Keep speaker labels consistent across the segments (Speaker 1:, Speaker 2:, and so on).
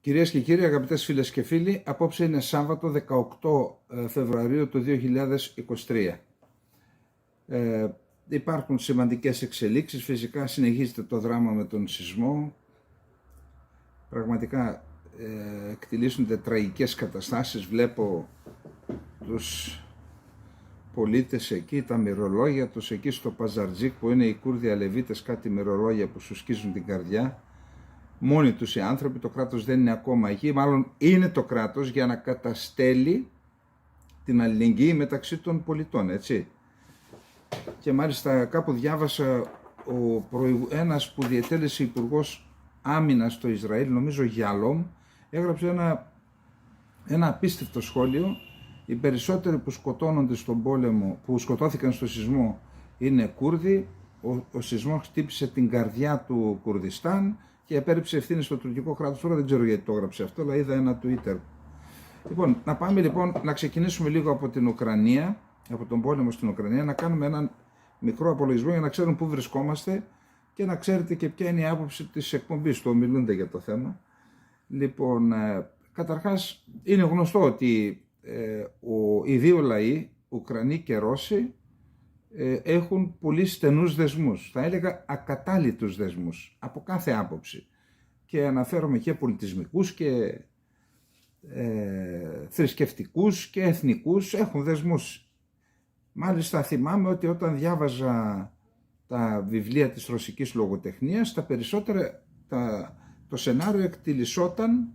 Speaker 1: Κυρίες και κύριοι, αγαπητές φίλες και φίλοι, απόψε είναι Σάββατο 18 Φεβρουαρίου του 2023. Υπάρχουν σημαντικές εξελίξεις, φυσικά συνεχίζεται το δράμα με τον σεισμό. Πραγματικά εκτιλήσονται τραγικές καταστάσεις, βλέπω τους πολίτες εκεί, τα μυρολόγια τους εκεί στο Παζαρτζίκ που είναι οι Κούρδοι Αλεβίτες, κάτι μυρολόγια που σου σκίζουν την καρδιά. Μόνοι τους οι άνθρωποι, το κράτος δεν είναι ακόμα εκεί, μάλλον είναι το κράτος για να καταστέλει την αλληλεγγύη μεταξύ των πολιτών, έτσι. Και μάλιστα κάπου διάβασα ένας που διετέλεσε υπουργός άμυνας στο Ισραήλ, νομίζω Γιάλομ, έγραψε ένα απίστευτο σχόλιο. Οι περισσότεροι που σκοτώνονται στον πόλεμο, που σκοτώθηκαν στο σεισμό, είναι Κούρδοι. Ο σεισμός χτύπησε την καρδιά του Κουρδιστάν και επέριψε ευθύνη στο τουρκικό κράτος. Τώρα δεν ξέρω γιατί το έγραψε αυτό, αλλά είδα ένα Twitter. Λοιπόν, να πάμε λοιπόν να ξεκινήσουμε λίγο από την Ουκρανία, από τον πόλεμο στην Ουκρανία, να κάνουμε έναν μικρό απολογισμό για να ξέρουν πού βρισκόμαστε και να ξέρετε και ποια είναι η άποψη της εκπομπής του ομιλούνται για το θέμα. Λοιπόν, καταρχάς είναι γνωστό ότι οι δύο λαοί, Ουκρανοί και Ρώσοι, έχουν πολύ στενούς δεσμούς, θα έλεγα ακατάλητους δεσμούς από κάθε άποψη, και αναφέρομαι και πολιτισμικούς και θρησκευτικούς και εθνικούς, έχουν δεσμούς. Μάλιστα θυμάμαι ότι όταν διάβαζα τα βιβλία της ρωσικής λογοτεχνίας, τα περισσότερα το σενάριο εκτιλισόταν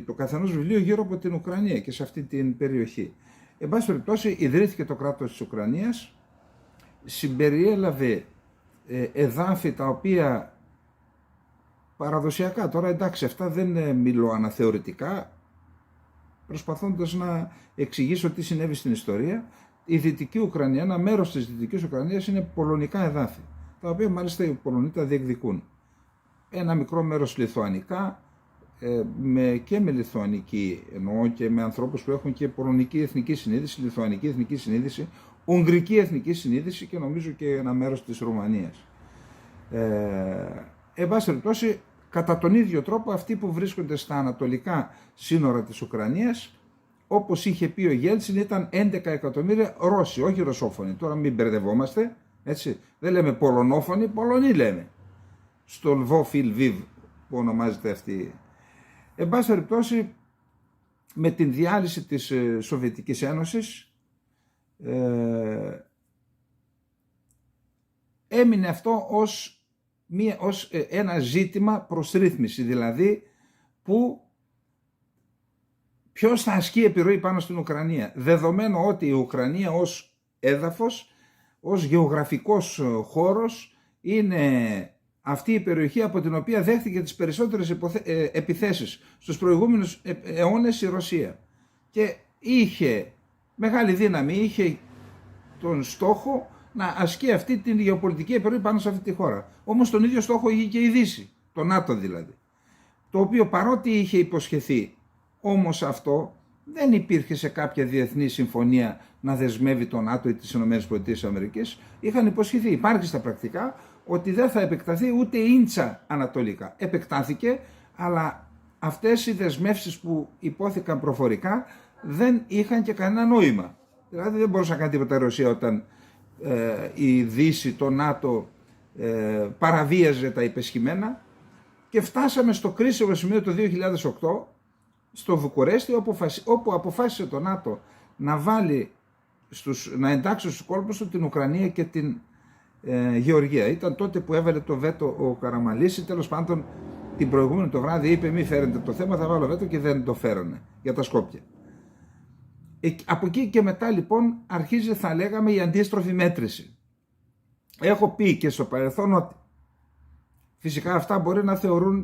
Speaker 1: το καθενός βιβλίο γύρω από την Ουκρανία και σε αυτή την περιοχή. Εν πάση περιπτώσει, ιδρύθηκε το κράτος της Ουκρανίας, συμπεριέλαβε εδάφη τα οποία παραδοσιακά, τώρα εντάξει αυτά δεν μιλώ αναθεωρητικά, προσπαθώντας να εξηγήσω τι συνέβη στην ιστορία, η Δυτική Ουκρανία, ένα μέρος της Δυτικής Ουκρανίας είναι πολωνικά εδάφη, τα οποία μάλιστα οι Πολωνοί τα διεκδικούν. Ένα μικρό μέρος λιθουανικά, και με λιθουανική εννοώ, και με ανθρώπους που έχουν και πολωνική εθνική συνείδηση, λιθουανική εθνική συνείδηση, ουγγρική εθνική συνείδηση και νομίζω και ένα μέρος της Ρουμανίας. Εν πάση περιπτώσει, κατά τον ίδιο τρόπο αυτοί που βρίσκονται στα ανατολικά σύνορα της Ουκρανίας, όπως είχε πει ο Γέλτσιν, ήταν 11 εκατομμύρια Ρώσοι, όχι ρωσόφωνοι. Τώρα μην μπερδευόμαστε, έτσι. Δεν λέμε πολωνόφωνοι, Πολωνοί λέμε. Στο Λβόβ ή Λβίβ που ονομάζεται αυτή. Εν πάση περιπτώσει, με την διάλυση της Σοβιετικής Ένωσης, έμεινε αυτό ως ένα ζήτημα προς ρύθμιση, δηλαδή ποιος θα ασκεί επιρροή πάνω στην Ουκρανία, δεδομένου ότι η Ουκρανία ως έδαφος, ως γεωγραφικός χώρος, είναι αυτή η περιοχή από την οποία δέχτηκε τις περισσότερες επιθέσεις στους προηγούμενους αιώνες η Ρωσία, και είχε μεγάλη δύναμη, είχε τον στόχο να ασκεί αυτή την γεωπολιτική επιρροή πάνω σε αυτή τη χώρα. Όμως τον ίδιο στόχο είχε και η Δύση, το ΝΑΤΟ δηλαδή, το οποίο παρότι είχε υποσχεθεί, όμως αυτό δεν υπήρχε σε κάποια διεθνή συμφωνία να δεσμεύει το ΝΑΤΟ ή τις ΗΠΑ. Είχαν υποσχεθεί, υπάρχει στα πρακτικά, ότι δεν θα επεκταθεί ούτε ίντσα ανατολικά. Επεκτάθηκε, αλλά αυτές οι δεσμεύσεις που υπόθηκαν προφορικά δεν είχαν και κανένα νόημα. Δηλαδή δεν μπορούσε να κάνει τίποτα η Ρωσία όταν η Δύση, το ΝΑΤΟ παραβίαζε τα υπεσχημένα, και φτάσαμε στο κρίσιμο σημείο το 2008 στο Βουκουρέστι, όπου αποφάσισε το ΝΑΤΟ να εντάξει στους κόλπους του την Ουκρανία και την Γεωργία. Ήταν τότε που έβαλε το βέτο ο Καραμανλής, ή τέλος πάντων την προηγούμενη το βράδυ είπε μη φέρετε το θέμα, θα βάλω βέτο, και δεν το φέρανε για τα Σκόπια. Από εκεί και μετά λοιπόν αρχίζει, θα λέγαμε, η αντίστροφη μέτρηση. Έχω πει και στο παρελθόν ότι φυσικά αυτά μπορεί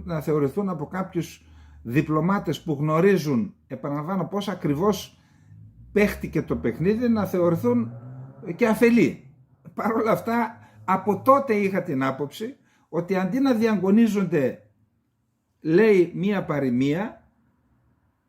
Speaker 1: να θεωρηθούν από κάποιους διπλωμάτες που γνωρίζουν, επαναλαμβάνω, πώς ακριβώς παίχτηκε το παιχνίδι, να θεωρηθούν και αφελή. Παρ' όλα αυτά, από τότε είχα την άποψη ότι αντί να διαγωνίζονται, λέει, μία παροιμία,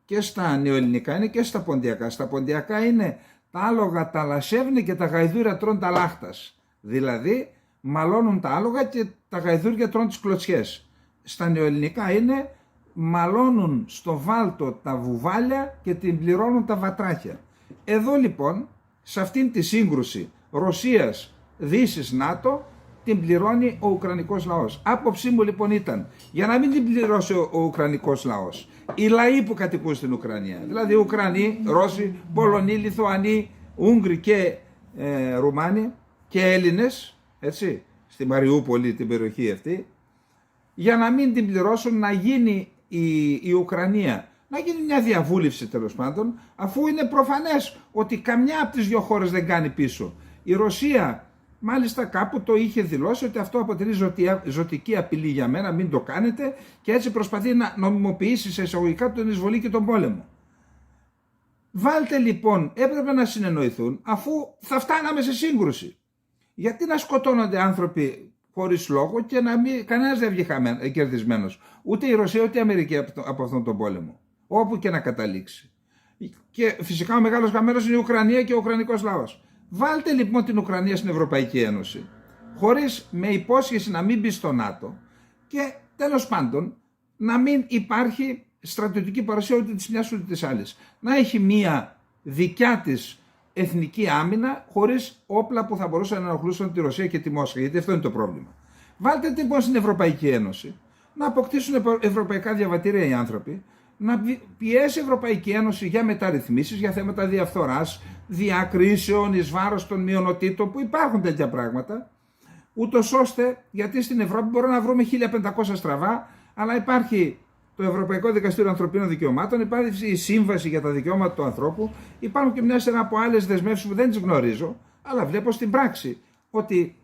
Speaker 1: και στα νεοελληνικά είναι και στα ποντιακά. Στα ποντιακά είναι τα άλογα τα λασεύουν και τα γαϊδούρια τρώνε τα λάχτας. Δηλαδή μαλώνουν τα άλογα και τα γαϊδούρια τρώνε τις κλωτσιές. Στα νεοελληνικά είναι μαλώνουν στο βάλτο τα βουβάλια και την πληρώνουν τα βατράχια. Εδώ λοιπόν, σε αυτήν τη σύγκρουση Ρωσίας, Δύσης, ΝΑΤΟ, την πληρώνει ο Ουκρανικός λαός. Άποψή μου λοιπόν ήταν, για να μην την πληρώσει ο Ουκρανικός λαός, οι λαοί που κατοικούν στην Ουκρανία, δηλαδή Ουκρανοί, Ρώσοι, Πολωνοί, Λιθουανοί, Ούγγροι και Ρουμάνοι και Έλληνες, έτσι, στη Μαριούπολη την περιοχή αυτή, για να μην την πληρώσουν, να γίνει η Ουκρανία, να γίνει μια διαβούλευση τέλος πάντων, αφού είναι προφανές ότι καμιά από τις δύο χώρες δεν κάνει πίσω. Η Ρωσία μάλιστα κάπου το είχε δηλώσει ότι αυτό αποτελεί ζωτική απειλή για μένα, μην το κάνετε, και έτσι προσπαθεί να νομιμοποιήσει σε εισαγωγικά την εισβολή και τον πόλεμο. Βάλτε λοιπόν, έπρεπε να συνεννοηθούν, αφού θα φτάναμε σε σύγκρουση. Γιατί να σκοτώνονται άνθρωποι χωρίς λόγο και να μην, κανένας δεν βγει κερδισμένος. Ούτε η Ρωσία ούτε η Αμερική από αυτόν τον πόλεμο. Όπου και να καταλήξει. Και φυσικά ο μεγάλος χαμένος είναι η Ουκρανία και ο Ουκρανικός λαός. Βάλτε λοιπόν την Ουκρανία στην Ευρωπαϊκή Ένωση, χωρίς με υπόσχεση να μην μπει στο ΝΑΤΟ και τέλος πάντων να μην υπάρχει στρατιωτική παρουσία ούτε της μιας ούτε της άλλης. Να έχει μία δικιά της εθνική άμυνα χωρίς όπλα που θα μπορούσαν να ενοχλούσαν τη Ρωσία και τη Μόσχα, γιατί αυτό είναι το πρόβλημα. Βάλτε λοιπόν στην Ευρωπαϊκή Ένωση να αποκτήσουν ευρωπαϊκά διαβατήρια οι άνθρωποι, να πιέσει η Ευρωπαϊκή Ένωση για μεταρρυθμίσεις, για θέματα διαφθοράς, διακρίσεων εις βάρος των μειονοτήτων, που υπάρχουν τέτοια πράγματα, ούτως ώστε, γιατί στην Ευρώπη μπορούμε να βρούμε 1500 στραβά, αλλά υπάρχει το Ευρωπαϊκό Δικαστήριο Ανθρωπίνων Δικαιωμάτων, υπάρχει η Σύμβαση για τα Δικαιώματα του Ανθρώπου, υπάρχουν και μια σειρά από άλλες δεσμεύσεις που δεν τις γνωρίζω, αλλά βλέπω στην πράξη ότι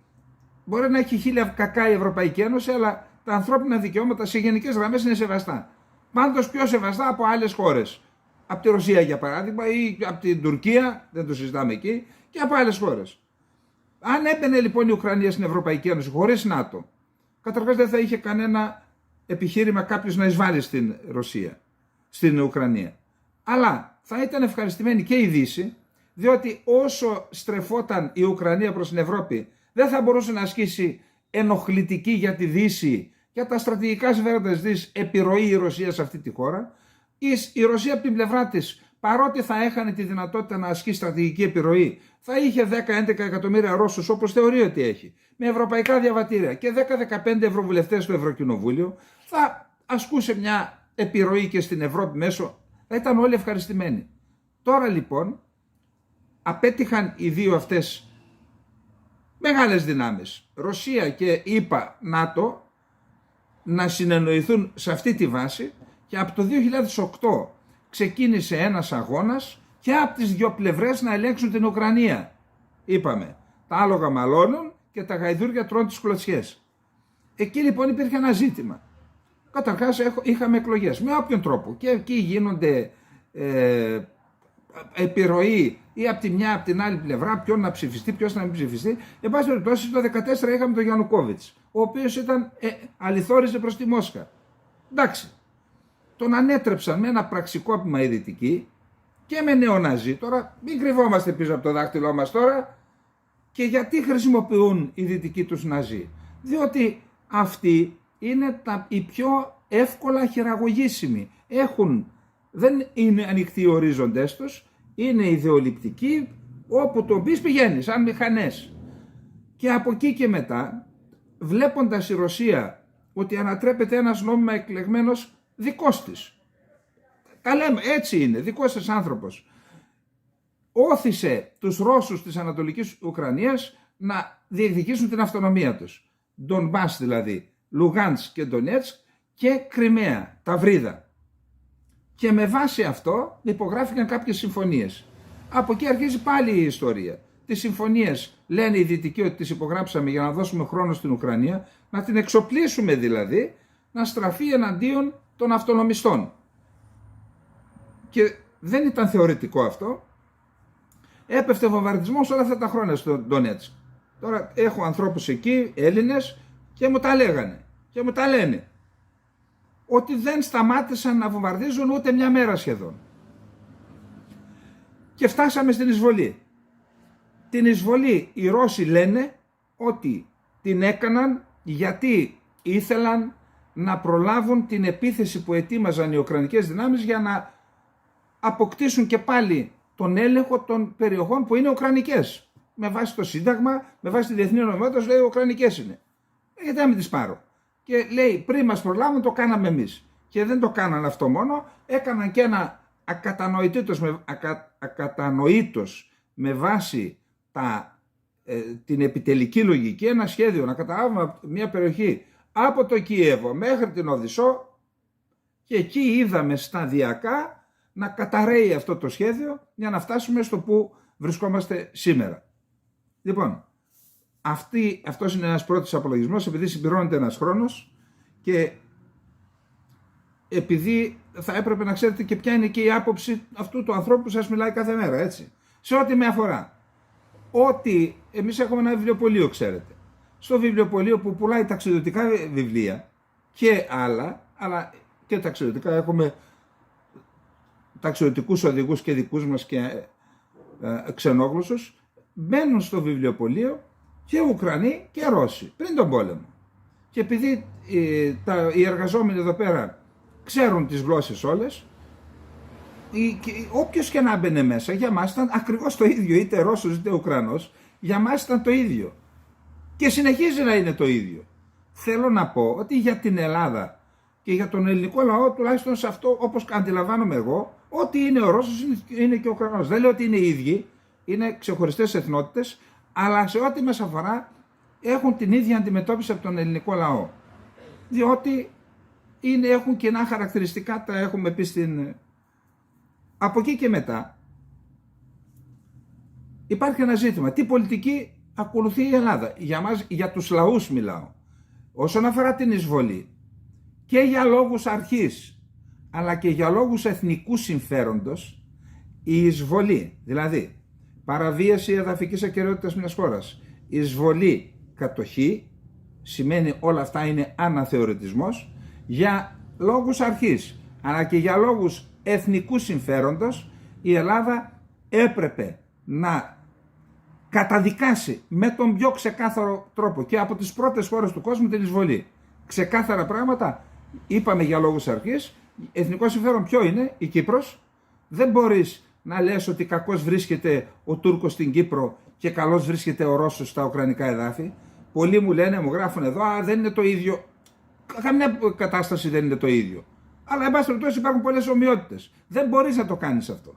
Speaker 1: μπορεί να έχει 1000 κακά η Ευρωπαϊκή Ένωση, αλλά τα ανθρώπινα δικαιώματα σε γενικές γραμμές είναι σεβαστά. Πάντως πιο σεβαστά από άλλες χώρες. Από τη Ρωσία για παράδειγμα, ή από την Τουρκία, δεν το συζητάμε εκεί, και από άλλες χώρες. Αν έμπαινε λοιπόν η Ουκρανία στην Ευρωπαϊκή Ένωση χωρίς ΝΑΤΟ, καταρχάς δεν θα είχε κανένα επιχείρημα κάποιος να εισβάλλει στην Ρωσία, στην Ουκρανία. Αλλά θα ήταν ευχαριστημένη και η Δύση, διότι όσο στρεφόταν η Ουκρανία προς την Ευρώπη, δεν θα μπορούσε να ασκήσει ενοχλητική για τη Δύση, για τα στρατηγικά συμφέροντα της Δύσης, επιρροή η Ρωσία σε αυτή τη χώρα. Η Ρωσία από την πλευρά της, παρότι θα έχανε τη δυνατότητα να ασκεί στρατηγική επιρροή, θα είχε 10-11 εκατομμύρια Ρώσους, όπως θεωρεί ότι έχει, με ευρωπαϊκά διαβατήρια και 10-15 ευρωβουλευτές στο Ευρωκοινοβούλιο, θα ασκούσε μια επιρροή και στην Ευρώπη μέσω, θα ήταν όλοι ευχαριστημένοι. Τώρα λοιπόν απέτυχαν οι δύο αυτές μεγάλες δυνάμεις, Ρωσία και ΗΠΑ, ΝΑΤΟ, να συνεννοηθούν σε αυτή τη βάση, και από το 2008 ξεκίνησε ένας αγώνας και από τις δύο πλευρές να ελέγξουν την Ουκρανία. Είπαμε, τα άλογα μαλώνουν και τα γαϊδούρια τρώνε τις κλωτσιές. Εκεί λοιπόν υπήρχε ένα ζήτημα. Καταρχάς είχαμε εκλογές με όποιον τρόπο και εκεί γίνονται επιρροή ή από τη μια από την άλλη πλευρά, ποιον να ψηφιστεί, ποιος να μην ψηφιστεί. Εν πάση περιπτώσει, το 2014 είχαμε τον Γιαννουκόβιτς, ο οποίος αληθόριζε προς τη Μόσχα. Εντάξει, τον ανέτρεψαν με ένα πραξικόπημα οι Δυτικοί και με νεοναζί. Τώρα μην κρυβόμαστε πίσω από το δάχτυλό μας τώρα. Και γιατί χρησιμοποιούν οι Δυτικοί τους Ναζί? Διότι αυτοί είναι οι πιο εύκολα χειραγωγήσιμοι. Δεν είναι ανοιχτοί οι ορίζοντες τους, είναι ιδεολειπτικοί, όπου τον πεις πηγαίνει, σαν μηχανές. Και από εκεί και μετά, βλέποντας η Ρωσία ότι ανατρέπεται ένας νόμιμα εκλεγμένος δικός της, τα λέμε, έτσι είναι, δικός της άνθρωπος, όθησε τους Ρώσους της Ανατολικής Ουκρανίας να διεκδικήσουν την αυτονομία τους. Ντονμπάς δηλαδή, Λουγάνσκ και Ντονέτσκ και Κριμαία, Ταυρίδα. Και με βάση αυτό υπογράφηκαν κάποιες συμφωνίες. Από εκεί αρχίζει πάλι η ιστορία. Τις συμφωνίες λένε οι Δυτικοί ότι τις υπογράψαμε για να δώσουμε χρόνο στην Ουκρανία, να την εξοπλίσουμε δηλαδή, να στραφεί εναντίον των αυτονομιστών. Και δεν ήταν θεωρητικό αυτό. Έπεφτε βομβαρδισμός όλα αυτά τα χρόνια στο Ντονέτσκ. Τώρα έχω ανθρώπους εκεί, Έλληνες, και μου τα λέγανε και μου τα λένε ότι δεν σταμάτησαν να βομβαρδίζουν ούτε μια μέρα σχεδόν. Και φτάσαμε στην εισβολή. Την εισβολή οι Ρώσοι λένε ότι την έκαναν γιατί ήθελαν να προλάβουν την επίθεση που ετοίμαζαν οι ουκρανικές δυνάμεις για να αποκτήσουν και πάλι τον έλεγχο των περιοχών που είναι ουκρανικές. Με βάση το Σύνταγμα, με βάση τη διεθνή νομιμότητα, λέει ουκρανικές είναι. Γιατί να μην τις πάρω. Και λέει πριν μας προλάβουν το κάναμε εμείς. Και δεν το κάναν αυτό μόνο, έκαναν και ένα ακατανοήτως με βάση την επιτελική λογική ένα σχέδιο να καταλάβουμε μια περιοχή από το Κιέβο μέχρι την Οδυσσό, και εκεί είδαμε σταδιακά να καταρρέει αυτό το σχέδιο για να φτάσουμε στο που βρισκόμαστε σήμερα. Λοιπόν, αυτός είναι ένας πρώτος απολογισμός, επειδή συμπληρώνεται ένας χρόνος και επειδή θα έπρεπε να ξέρετε και ποια είναι και η άποψη αυτού του ανθρώπου που σας μιλάει κάθε μέρα, έτσι. Σε ό,τι με αφορά, ότι εμείς έχουμε ένα βιβλιοπωλείο, ξέρετε. Στο βιβλιοπωλείο που πουλάει ταξιδιωτικά βιβλία και άλλα, αλλά και ταξιδιωτικά, έχουμε ταξιδιωτικούς οδηγούς και δικούς μας και ξενόγλωσσους, μπαίνουν στο βιβλιοπωλείο και Ουκρανοί και Ρώσοι πριν τον πόλεμο. Και επειδή οι εργαζόμενοι εδώ πέρα ξέρουν τις γλώσσες όλες, όποιος και να μπαινε μέσα, για μας ήταν ακριβώς το ίδιο, είτε Ρώσος είτε Ουκρανός, για μας ήταν το ίδιο. Και συνεχίζει να είναι το ίδιο. Θέλω να πω ότι για την Ελλάδα και για τον ελληνικό λαό, τουλάχιστον σε αυτό όπως αντιλαμβάνομαι εγώ, ότι είναι ο Ρώσος είναι και ο Ουκρανός. Δεν λέω ότι είναι οι ίδιοι, είναι ξεχωριστές εθνότητες, αλλά σε ό,τι μας αφορά έχουν την ίδια αντιμετώπιση από τον ελληνικό λαό. Διότι έχουν κοινά χαρακτηριστικά, τα έχουμε πει στην... Από εκεί και μετά υπάρχει ένα ζήτημα. Τι πολιτική ακολουθεί η Ελλάδα? Για μας, για τους λαούς μιλάω. Όσον αφορά την εισβολή, και για λόγους αρχής, αλλά και για λόγους εθνικού συμφέροντος, η εισβολή, δηλαδή παραβίαση εδαφικής ακεραιότητας μιας χώρας, εισβολή, κατοχή, σημαίνει όλα αυτά είναι αναθεωρητισμός, για λόγους αρχής, αλλά και για λόγους εθνικού συμφέροντος, η Ελλάδα έπρεπε να καταδικάσει με τον πιο ξεκάθαρο τρόπο και από τις πρώτες χώρες του κόσμου την εισβολή. Ξεκάθαρα πράγματα, είπαμε για λόγους αρχής. Εθνικό συμφέρον ποιο είναι? Η Κύπρος. Δεν μπορείς να λες ότι κακώς βρίσκεται ο Τούρκος στην Κύπρο και καλώς βρίσκεται ο Ρώσος στα ουκρανικά εδάφη. Πολλοί μου λένε, μου γράφουν εδώ, δεν είναι το ίδιο. Καμιά κατάσταση δεν είναι το ίδιο. Αλλά εν πάση περιπτώσει υπάρχουν πολλές ομοιότητες. Δεν μπορείς να το κάνεις αυτό.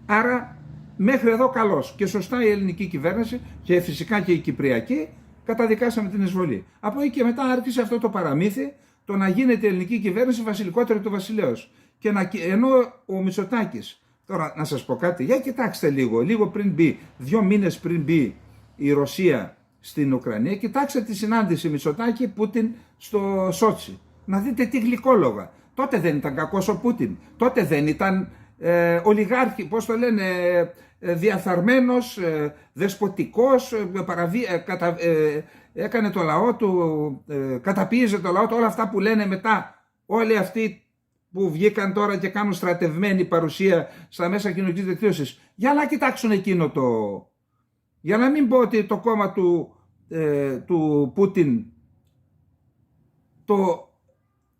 Speaker 1: Άρα μέχρι εδώ καλώς και σωστά η ελληνική κυβέρνηση και φυσικά και η κυπριακή καταδικάσαμε την εισβολή. Από εκεί και μετά άρχισε αυτό το παραμύθι, το να γίνεται η ελληνική κυβέρνηση βασιλικότερη του βασιλέως. Και ενώ ο Μητσοτάκης, τώρα να σας πω κάτι, για κοιτάξτε λίγο πριν μπει, 2 μήνες πριν μπει η Ρωσία στην Ουκρανία, κοιτάξτε τη συνάντηση Μητσοτάκη-Πούτιν στο Σότσι. Να δείτε τι γλυκόλογα. Τότε δεν ήταν κακός ο Πούτιν. Τότε δεν ήταν ολιγάρχη, πώς το λένε, διαφθαρμένος, δεσποτικός, έκανε το λαό του, καταπίεζε το λαό του, όλα αυτά που λένε μετά όλοι αυτοί που βγήκαν τώρα και κάνουν στρατευμένη παρουσία στα μέσα κοινωνικής δικτύωσης. Για να κοιτάξουν εκείνο το... Για να μην πω ότι το κόμμα του Πούτιν το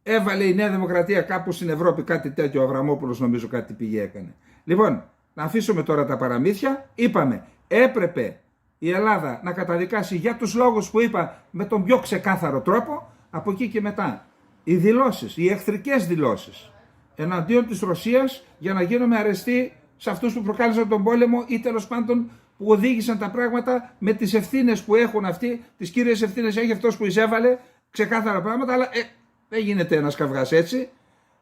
Speaker 1: έβαλε η Νέα Δημοκρατία κάπου στην Ευρώπη, κάτι τέτοιο, ο Αβραμόπουλος νομίζω κάτι πήγε έκανε. Λοιπόν, να αφήσουμε τώρα τα παραμύθια. Είπαμε, έπρεπε η Ελλάδα να καταδικάσει για τους λόγους που είπα με τον πιο ξεκάθαρο τρόπο. Από εκεί και μετά οι δηλώσεις, οι εχθρικές δηλώσεις εναντίον της Ρωσίας για να γίνουμε αρεστοί σε αυτούς που προκάλεσαν τον πόλεμο ή τέλος πάντων που οδήγησαν τα πράγματα με τις ευθύνες που έχουν αυτοί, τις κύριες ευθύνες έχει αυτός που εισέβαλε, ξεκάθαρα πράγματα, αλλά δεν γίνεται ένας καυγάς έτσι.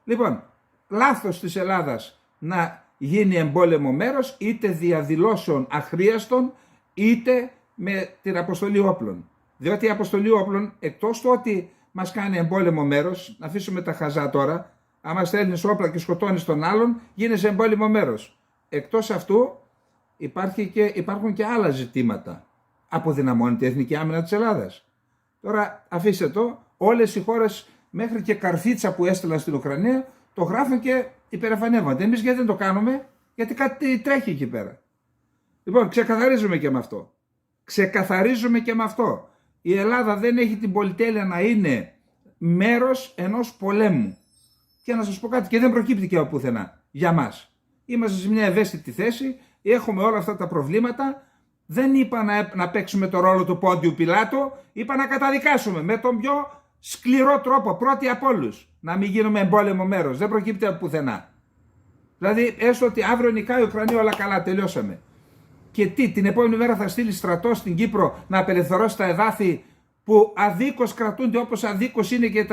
Speaker 1: Λοιπόν, λάθος της Ελλάδας να γίνει εμπόλεμο μέρος, είτε διαδηλώσεων αχρίαστων, είτε με την αποστολή όπλων. Διότι η αποστολή όπλων, εκτός του ότι μας κάνει εμπόλεμο μέρος, να αφήσουμε τα χαζά τώρα, άμα στέλνεις όπλα και σκοτώνεις τον άλλον, γίνεσαι εμπόλεμο μέρος. Εκτός αυτού υπάρχουν και άλλα ζητήματα. Αποδυναμώνεται η εθνική άμυνα της Ελλάδας. Τώρα αφήστε το, όλες οι χώρες μέχρι και καρφίτσα που έστειλαν στην Ουκρανία το γράφουν και υπερεφανεύονται. Εμείς γιατί δεν το κάνουμε? Γιατί κάτι τρέχει εκεί πέρα. Λοιπόν, ξεκαθαρίζουμε και με αυτό. Η Ελλάδα δεν έχει την πολυτέλεια να είναι μέρος ενός πολέμου. Και να σας πω κάτι, και δεν προκύπτει και από πουθενά για μας. Είμαστε σε μια ευαίσθητη θέση, έχουμε όλα αυτά τα προβλήματα. Δεν είπα να παίξουμε το ρόλο του Πόντιου Πιλάτου, είπα να καταδικάσουμε με τον πιο σκληρό τρόπο, πρώτοι από όλους, να μην γίνουμε εμπόλεμο μέρος. Δεν προκύπτει από πουθενά. Δηλαδή, έστω ότι αύριο νικάει η Ουκρανία, όλα καλά, τελειώσαμε. Και την επόμενη μέρα θα στείλει στρατό στην Κύπρο να απελευθερώσει τα εδάφη που αδίκως κρατούνται, όπως αδίκως είναι και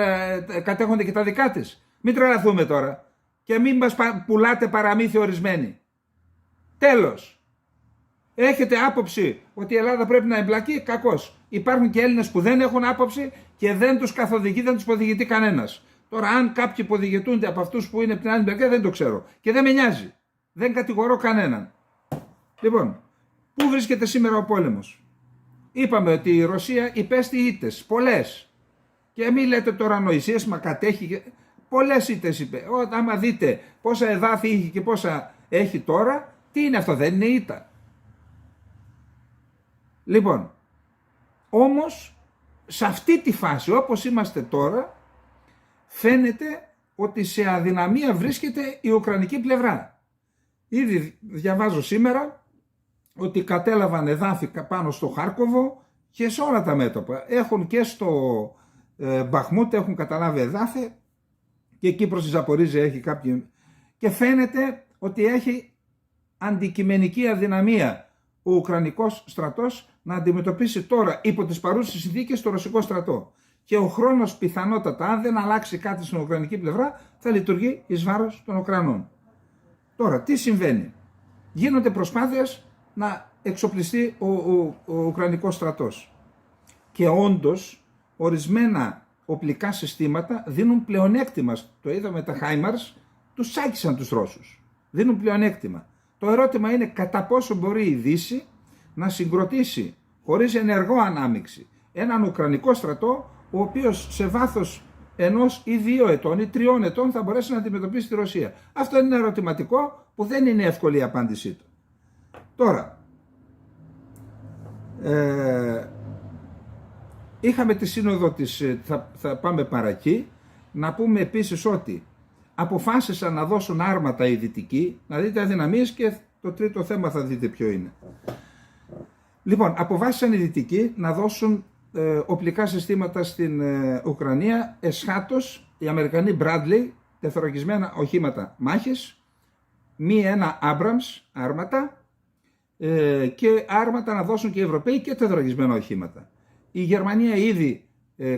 Speaker 1: κατέχονται και τα δικά της. Μην τρελαθούμε τώρα και μην μας πουλάτε παραμύθι ορισμένοι. Τέλος. Έχετε άποψη ότι η Ελλάδα πρέπει να εμπλακεί, κακώς. Υπάρχουν και Έλληνες που δεν έχουν άποψη και δεν τους καθοδηγεί, δεν τους οδηγητεί κανένας. Τώρα, αν κάποιοι οδηγητούνται από αυτούς που είναι από την άλλη μεριά, δεν το ξέρω. Και δεν με νοιάζει. Δεν κατηγορώ κανέναν. Λοιπόν, πού βρίσκεται σήμερα ο πόλεμος? Είπαμε ότι η Ρωσία υπέστη ήττες, πολλές. Και μην λέτε τώρα ανοησίες, μα κατέχει. Πολλές ήττες είπε. Άμα δείτε πόσα εδάφη είχε και πόσα έχει τώρα, τι είναι αυτό, δεν είναι ήττα? Λοιπόν, όμως σε αυτή τη φάση όπως είμαστε τώρα, φαίνεται ότι σε αδυναμία βρίσκεται η ουκρανική πλευρά. Ήδη διαβάζω σήμερα ότι κατέλαβαν εδάφη πάνω στο Χάρκοβο και σε όλα τα μέτωπα. Έχουν και στο Μπαχμούτ έχουν καταλάβει εδάφη και εκεί προς τη Ζαπορίζια έχει κάποιοι. Και φαίνεται ότι έχει αντικειμενική αδυναμία ο Ουκρανικός στρατός να αντιμετωπίσει τώρα υπό τις παρούσες συνθήκες το ρωσικό στρατό. Και ο χρόνος πιθανότατα, αν δεν αλλάξει κάτι στην ουκρανική πλευρά, θα λειτουργεί εις βάρος των Ουκρανών. Τώρα, τι συμβαίνει? Γίνονται προσπάθειες να εξοπλιστεί ο Ουκρανικός στρατός. Και όντως, ορισμένα οπλικά συστήματα δίνουν πλεονέκτημα. Το είδαμε τα HIMARS, τους τσάκισαν τους Ρώσους. Δίνουν πλεονέκτημα. Το ερώτημα είναι κατά πόσο μπορεί η Δύση να συγκροτήσει χωρίς ενεργό ανάμειξη έναν Ουκρανικό στρατό, ο οποίος σε βάθος 1 ή 2 ετών ή 3 ετών θα μπορέσει να αντιμετωπίσει τη Ρωσία. Αυτό είναι ένα ερωτηματικό που δεν είναι εύκολη η απάντησή του. Τώρα, είχαμε τη σύνοδο της, θα πάμε παρακεί, να πούμε επίσης ότι αποφάσισαν να δώσουν άρματα οι Δυτικοί, να δείτε αδυναμίες και το τρίτο θέμα θα δείτε ποιο είναι. Λοιπόν, αποφάσισαν οι Δυτικοί να δώσουν οπλικά συστήματα στην Ουκρανία, εσχάτως οι Αμερικανοί Bradley, τεθωρακισμένα οχήματα μάχης, ένα Abrams άρματα και άρματα να δώσουν και οι Ευρωπαίοι και τεθωρακισμένα οχήματα. Η Γερμανία ήδη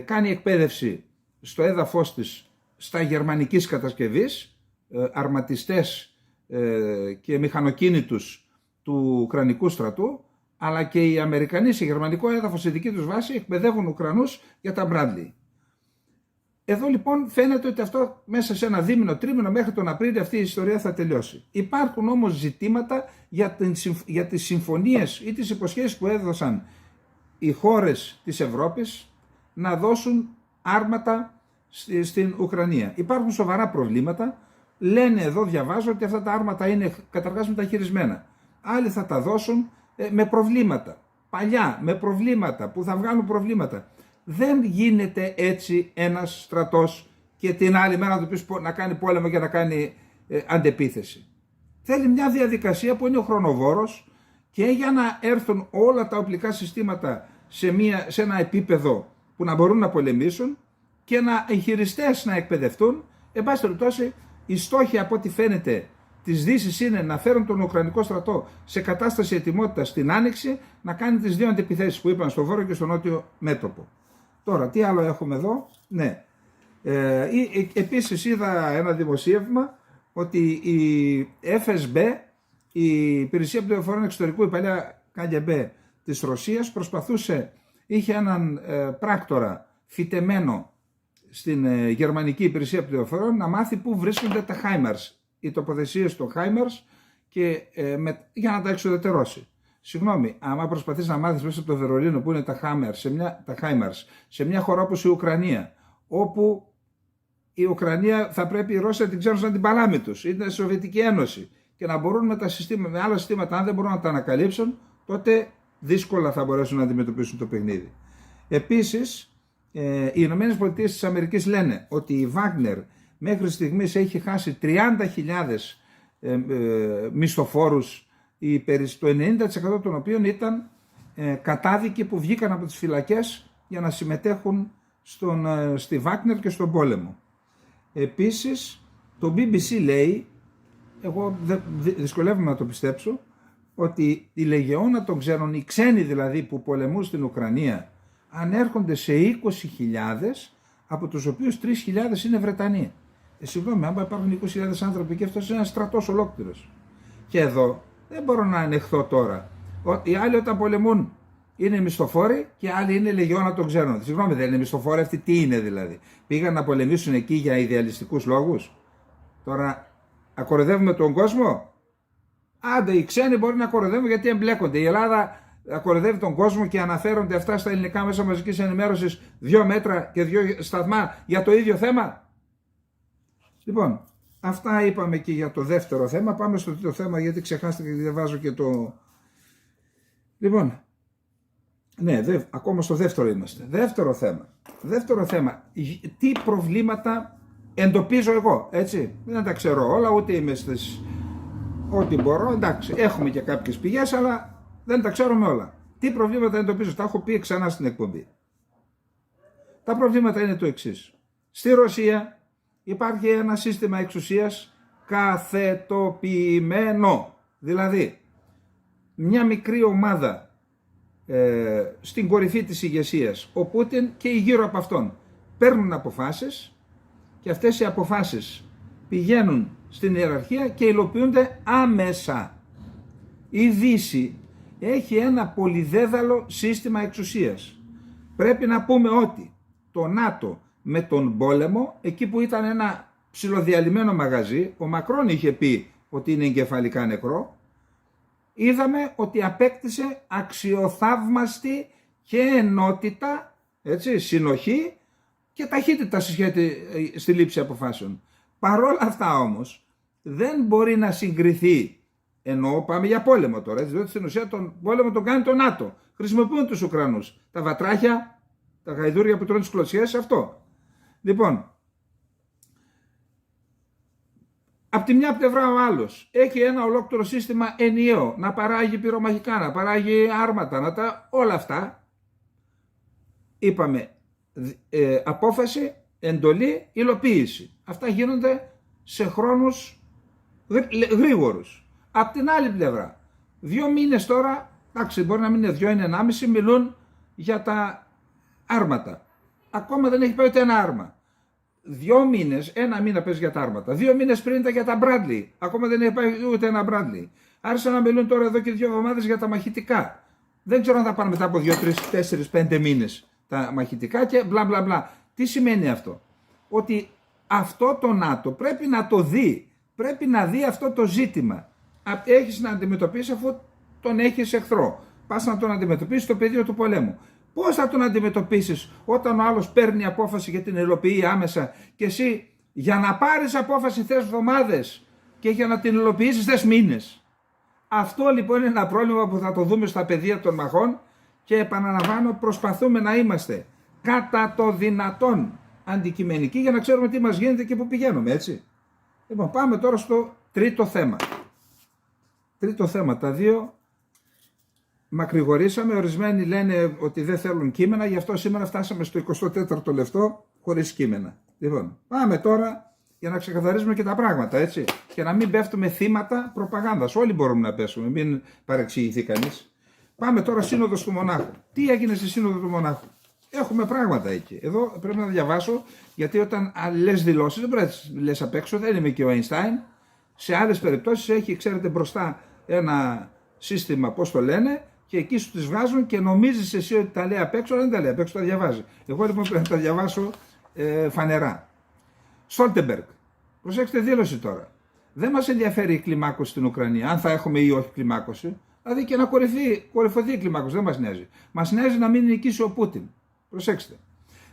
Speaker 1: κάνει εκπαίδευση στο έδαφος της στα γερμανικής κατασκευής, αρματιστές και μηχανοκίνητους του Ουκρανικού στρατού, αλλά και οι Αμερικανοί σε γερμανικό έδαφος, σε δική τους βάση, εκπαιδεύουν Ουκρανούς για τα Bradley. Εδώ λοιπόν φαίνεται ότι αυτό μέσα σε ένα δίμηνο, τρίμηνο μέχρι τον Απρίλιο αυτή η ιστορία θα τελειώσει. Υπάρχουν όμως ζητήματα για τις συμφωνίες ή τις υποσχέσεις που έδωσαν οι χώρες της Ευρώπης να δώσουν άρματα στην Ουκρανία. Υπάρχουν σοβαρά προβλήματα. Λένε εδώ, διαβάζω, ότι αυτά τα άρματα είναι καταρχάς μεταχειρισμένα. Άλλοι θα τα δώσουν με προβλήματα. Παλιά, με προβλήματα που θα βγάλουν προβλήματα. Δεν γίνεται έτσι ένας στρατός και την άλλη μέρα να του πεις να κάνει πόλεμο και να κάνει αντεπίθεση. Θέλει μια διαδικασία που είναι ο χρονοβόρος και για να έρθουν όλα τα οπλικά συστήματα σε ένα επίπεδο που να μπορούν να πολεμήσουν και να εγχειριστές να εκπαιδευτούν. Εν πάση περιπτώσει, οι στόχοι από ό,τι φαίνεται της Δύσης είναι να φέρουν τον Ουκρανικό στρατό σε κατάσταση ετοιμότητας στην Άνοιξη να κάνει τις δύο αντιπιθέσεις που είπαν στο βόρειο και στο νότιο μέτωπο. Τώρα, τι άλλο έχουμε εδώ? Ναι. Επίσης είδα ένα δημοσίευμα ότι η FSB, η Υπηρεσία Πληροφοριών Εξωτερικού, η παλιά KGB της Ρωσίας, είχε έναν πράκτορα φυτεμένο στην Γερμανική Υπηρεσία Πληροφοριών να μάθει πού βρίσκονται τα HIMARS, οι τοποθεσίες των HIMARS για να τα εξουδετερώσει. Συγγνώμη, άμα προσπαθείς να μάθεις μέσα από το Βερολίνο που είναι τα HIMARS, σε μια χώρα όπως η Ουκρανία, όπου η Ουκρανία θα πρέπει οι Ρώσοι να την ξέρουν σαν την παλάμη τους, είναι η Σοβιετική Ένωση, και να μπορούν με άλλα συστήματα, αν δεν μπορούν να τα ανακαλύψουν, τότε δύσκολα θα μπορέσουν να αντιμετωπίσουν το παιχνίδι. Επίσης, οι Ηνωμένες Πολιτείες της Αμερικής λένε ότι η Βάγνερ μέχρι στιγμής έχει χάσει 30.000 μισθοφόρους, το 90% των οποίων ήταν κατάδικοι που βγήκαν από τις φυλακές για να συμμετέχουν στη Βάγνερ και στον πόλεμο. Επίσης το BBC λέει, εγώ δυσκολεύομαι να το πιστέψω, ότι η λεγεώνα των ξένων, οι ξένοι δηλαδή που πολεμούν στην Ουκρανία, ανέρχονται σε 20.000, από τους οποίους 3.000 είναι Βρετανοί. Συγγνώμη, άμα υπάρχουν 20.000 άνθρωποι και αυτός είναι ένας στρατός ολόκληρος. Και εδώ δεν μπορώ να ανεχθώ τώρα ότι οι άλλοι όταν πολεμούν είναι μισθοφόροι και άλλοι είναι λεγεώνα των ξένων. Συγγνώμη, δεν είναι μισθοφόροι αυτοί, τι είναι δηλαδή? Πήγαν να πολεμήσουν εκεί για ιδεαλιστικούς λόγους? Τώρα ακορεδεύουμε τον κόσμο? Άντε, οι ξένοι μπορεί να κοροϊδεύουν γιατί εμπλέκονται. Η Ελλάδα κοροϊδεύει τον κόσμο και αναφέρονται αυτά στα ελληνικά μέσα μαζικής ενημέρωσης 2 μέτρα και 2 σταθμά για το ίδιο θέμα. Λοιπόν, αυτά είπαμε και για το δεύτερο θέμα. Πάμε στο τρίτο θέμα, γιατί ξεχάστηκα και διαβάζω και το... Λοιπόν, ναι, ακόμα στο δεύτερο είμαστε. Δεύτερο θέμα. Τι προβλήματα εντοπίζω εγώ, έτσι. Δεν τα ξέρω όλα, ούτε είμαι στις... Ό,τι μπορώ, εντάξει, έχουμε και κάποιες πηγές, αλλά δεν τα ξέρουμε όλα. Τι προβλήματα εντοπίζω? Τα έχω πει ξανά στην εκπομπή. Τα προβλήματα είναι το εξής. Στη Ρωσία υπάρχει ένα σύστημα εξουσίας καθετοποιημένο. Δηλαδή, μια μικρή ομάδα στην κορυφή της ηγεσίας, ο Πούτιν και οι γύρω από αυτόν, παίρνουν αποφάσεις και αυτές οι αποφάσεις πηγαίνουν στην ιεραρχία και υλοποιούνται άμεσα. Η Δύση έχει ένα πολυδέδαλο σύστημα εξουσίας. Πρέπει να πούμε ότι το ΝΑΤΟ με τον πόλεμο, εκεί που ήταν ένα ψιλοδιαλυμένο μαγαζί, ο Μακρόν είχε πει ότι είναι εγκεφαλικά νεκρό, είδαμε ότι απέκτησε αξιοθαύμαστη και ενότητα, έτσι, συνοχή και ταχύτητα στη λήψη αποφάσεων. Παρόλα αυτά όμως δεν μπορεί να συγκριθεί, ενώ πάμε για πόλεμο τώρα, διότι στην ουσία τον πόλεμο τον κάνει το ΝΑΤΟ. Χρησιμοποιούν τους Ουκρανούς, τα βατράχια, τα γαϊδούρια που τρώνε τις κλωτσιές, αυτό. Λοιπόν, από τη μια πλευρά ο άλλος έχει ένα ολόκληρο σύστημα ενιαίο, να παράγει πυρομαχικά, να παράγει άρματα, όλα αυτά. Είπαμε, απόφαση, εντολή, υλοποίηση. Αυτά γίνονται σε χρόνους γρήγορους. Απ' την άλλη πλευρά, 2 μήνες τώρα, εντάξει, μπορεί να μην είναι 2, είναι 1,5, μιλούν για τα άρματα. Ακόμα δεν έχει πάει ούτε ένα άρμα. 2 μήνες, 1 μήνα πες για τα άρματα. 2 μήνες πριν ήταν για τα Bradley. Ακόμα δεν έχει πάει ούτε ένα Bradley. Άρχισαν να μιλούν τώρα εδώ και 2 εβδομάδες για τα μαχητικά. Δεν ξέρω αν θα πάνε μετά από 2, 3, 4, 5 μήνες τα μαχητικά και μπλα μπλα μπλα. Τι σημαίνει αυτό? Ότι αυτό το ΝΑΤΟ πρέπει να το δει. Πρέπει να δει αυτό το ζήτημα. Έχεις να αντιμετωπίσεις αφού τον έχεις εχθρό. Πας να τον αντιμετωπίσεις στο πεδίο του πολέμου. Πώς θα τον αντιμετωπίσεις όταν ο άλλος παίρνει απόφαση και την υλοποιεί άμεσα και εσύ για να πάρεις απόφαση θες εβδομάδες και για να την υλοποιήσεις θες μήνες? Αυτό λοιπόν είναι ένα πρόβλημα που θα το δούμε στα πεδία των μαχών και επαναλαμβάνω, προσπαθούμε να είμαστε κατά το δυνατόν αντικειμενικοί για να ξέρουμε τι μας γίνεται και πού πηγαίνουμε, έτσι. Λοιπόν, πάμε τώρα στο τρίτο θέμα. Τρίτο θέμα, τα δύο μακρηγορήσαμε, ορισμένοι λένε ότι δεν θέλουν κείμενα, γι' αυτό σήμερα φτάσαμε στο 24ο λεπτό χωρίς κείμενα. Λοιπόν, πάμε τώρα για να ξεκαθαρίσουμε και τα πράγματα, έτσι, και να μην πέφτουμε θύματα προπαγάνδας. Όλοι μπορούμε να πέσουμε, μην παρεξηγηθεί κανείς. Πάμε τώρα Σύνοδος του Μονάχου. Τι έγινε στη Σύνοδο του Μονάχου? Έχουμε πράγματα εκεί. Εδώ πρέπει να διαβάσω, γιατί όταν λες δηλώσεις δεν πρέπει να λες απ' έξω, δεν είμαι και ο Αϊνστάιν. Σε άλλες περιπτώσεις έχει, ξέρετε, μπροστά ένα σύστημα, πώς το λένε, και εκεί σου τις βγάζουν και νομίζεις εσύ ότι τα λέει απ' έξω, αλλά δεν τα λέει απ' έξω, τα διαβάζει. Εγώ λοιπόν πρέπει να τα διαβάσω φανερά. Στόλτεμπεργκ. Προσέξτε δήλωση τώρα. Δεν μας ενδιαφέρει η κλιμάκωση στην Ουκρανία, αν θα έχουμε ή όχι κλιμάκωση. Δηλαδή και να κορυφωθεί η κλιμάκωση, δεν μας νοιάζει. Μας νοιάζει να μην νικήσει ο Πούτιν. Προσέξτε.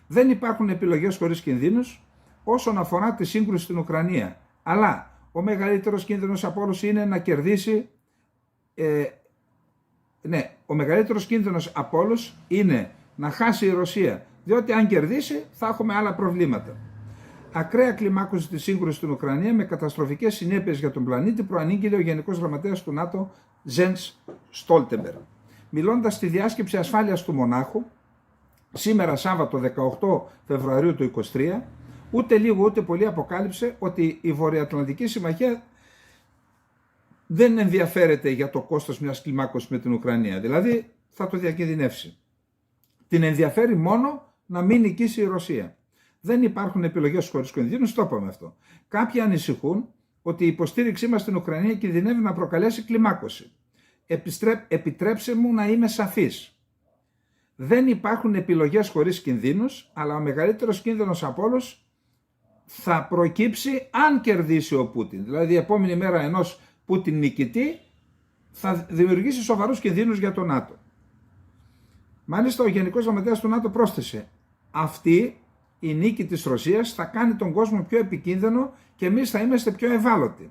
Speaker 1: Δεν υπάρχουν επιλογές χωρίς κινδύνους όσον αφορά τη σύγκρουση στην Ουκρανία. Αλλά ο μεγαλύτερος κίνδυνος από όλους είναι να κερδίσει. Ο μεγαλύτερος κίνδυνος από όλους είναι να χάσει η Ρωσία διότι αν κερδίσει θα έχουμε άλλα προβλήματα. Ακραία κλιμάκωση της σύγκρουσης στην Ουκρανία με καταστροφικές συνέπειες για τον πλανήτη προανήγγειλε ο Γενικός Γραμματέας του ΝΑΤΟ Jens Stoltenberg. Μιλώντας στη διάσκεψη ασφάλειας του Μονάχου, σήμερα Σάββατο 18 Φεβρουαρίου του 2023, ούτε λίγο ούτε πολύ αποκάλυψε ότι η Βορειοατλαντική Συμμαχία δεν ενδιαφέρεται για το κόστος μιας κλιμάκωσης με την Ουκρανία, δηλαδή θα το διακινδυνεύσει. Την ενδιαφέρει μόνο να μην νικήσει η Ρωσία. Δεν υπάρχουν επιλογές χωρίς κινδύνους, το είπαμε αυτό. Κάποιοι ανησυχούν ότι η υποστήριξή μας στην Ουκρανία κινδυνεύει να προκαλέσει κλιμάκωση. Επιτρέψτε μου να είμαι σαφής. Δεν υπάρχουν επιλογές χωρίς κινδύνους, αλλά ο μεγαλύτερος κίνδυνος από όλους θα προκύψει αν κερδίσει ο Πούτιν. Δηλαδή η επόμενη μέρα ενός Πούτιν νικητή θα δημιουργήσει σοβαρούς κινδύνους για το ΝΑΤΟ. Μάλιστα ο Γενικός Γραμματέας του ΝΑΤΟ πρόσθεσε: αυτή η νίκη της Ρωσίας θα κάνει τον κόσμο πιο επικίνδυνο και εμείς θα είμαστε πιο ευάλωτοι.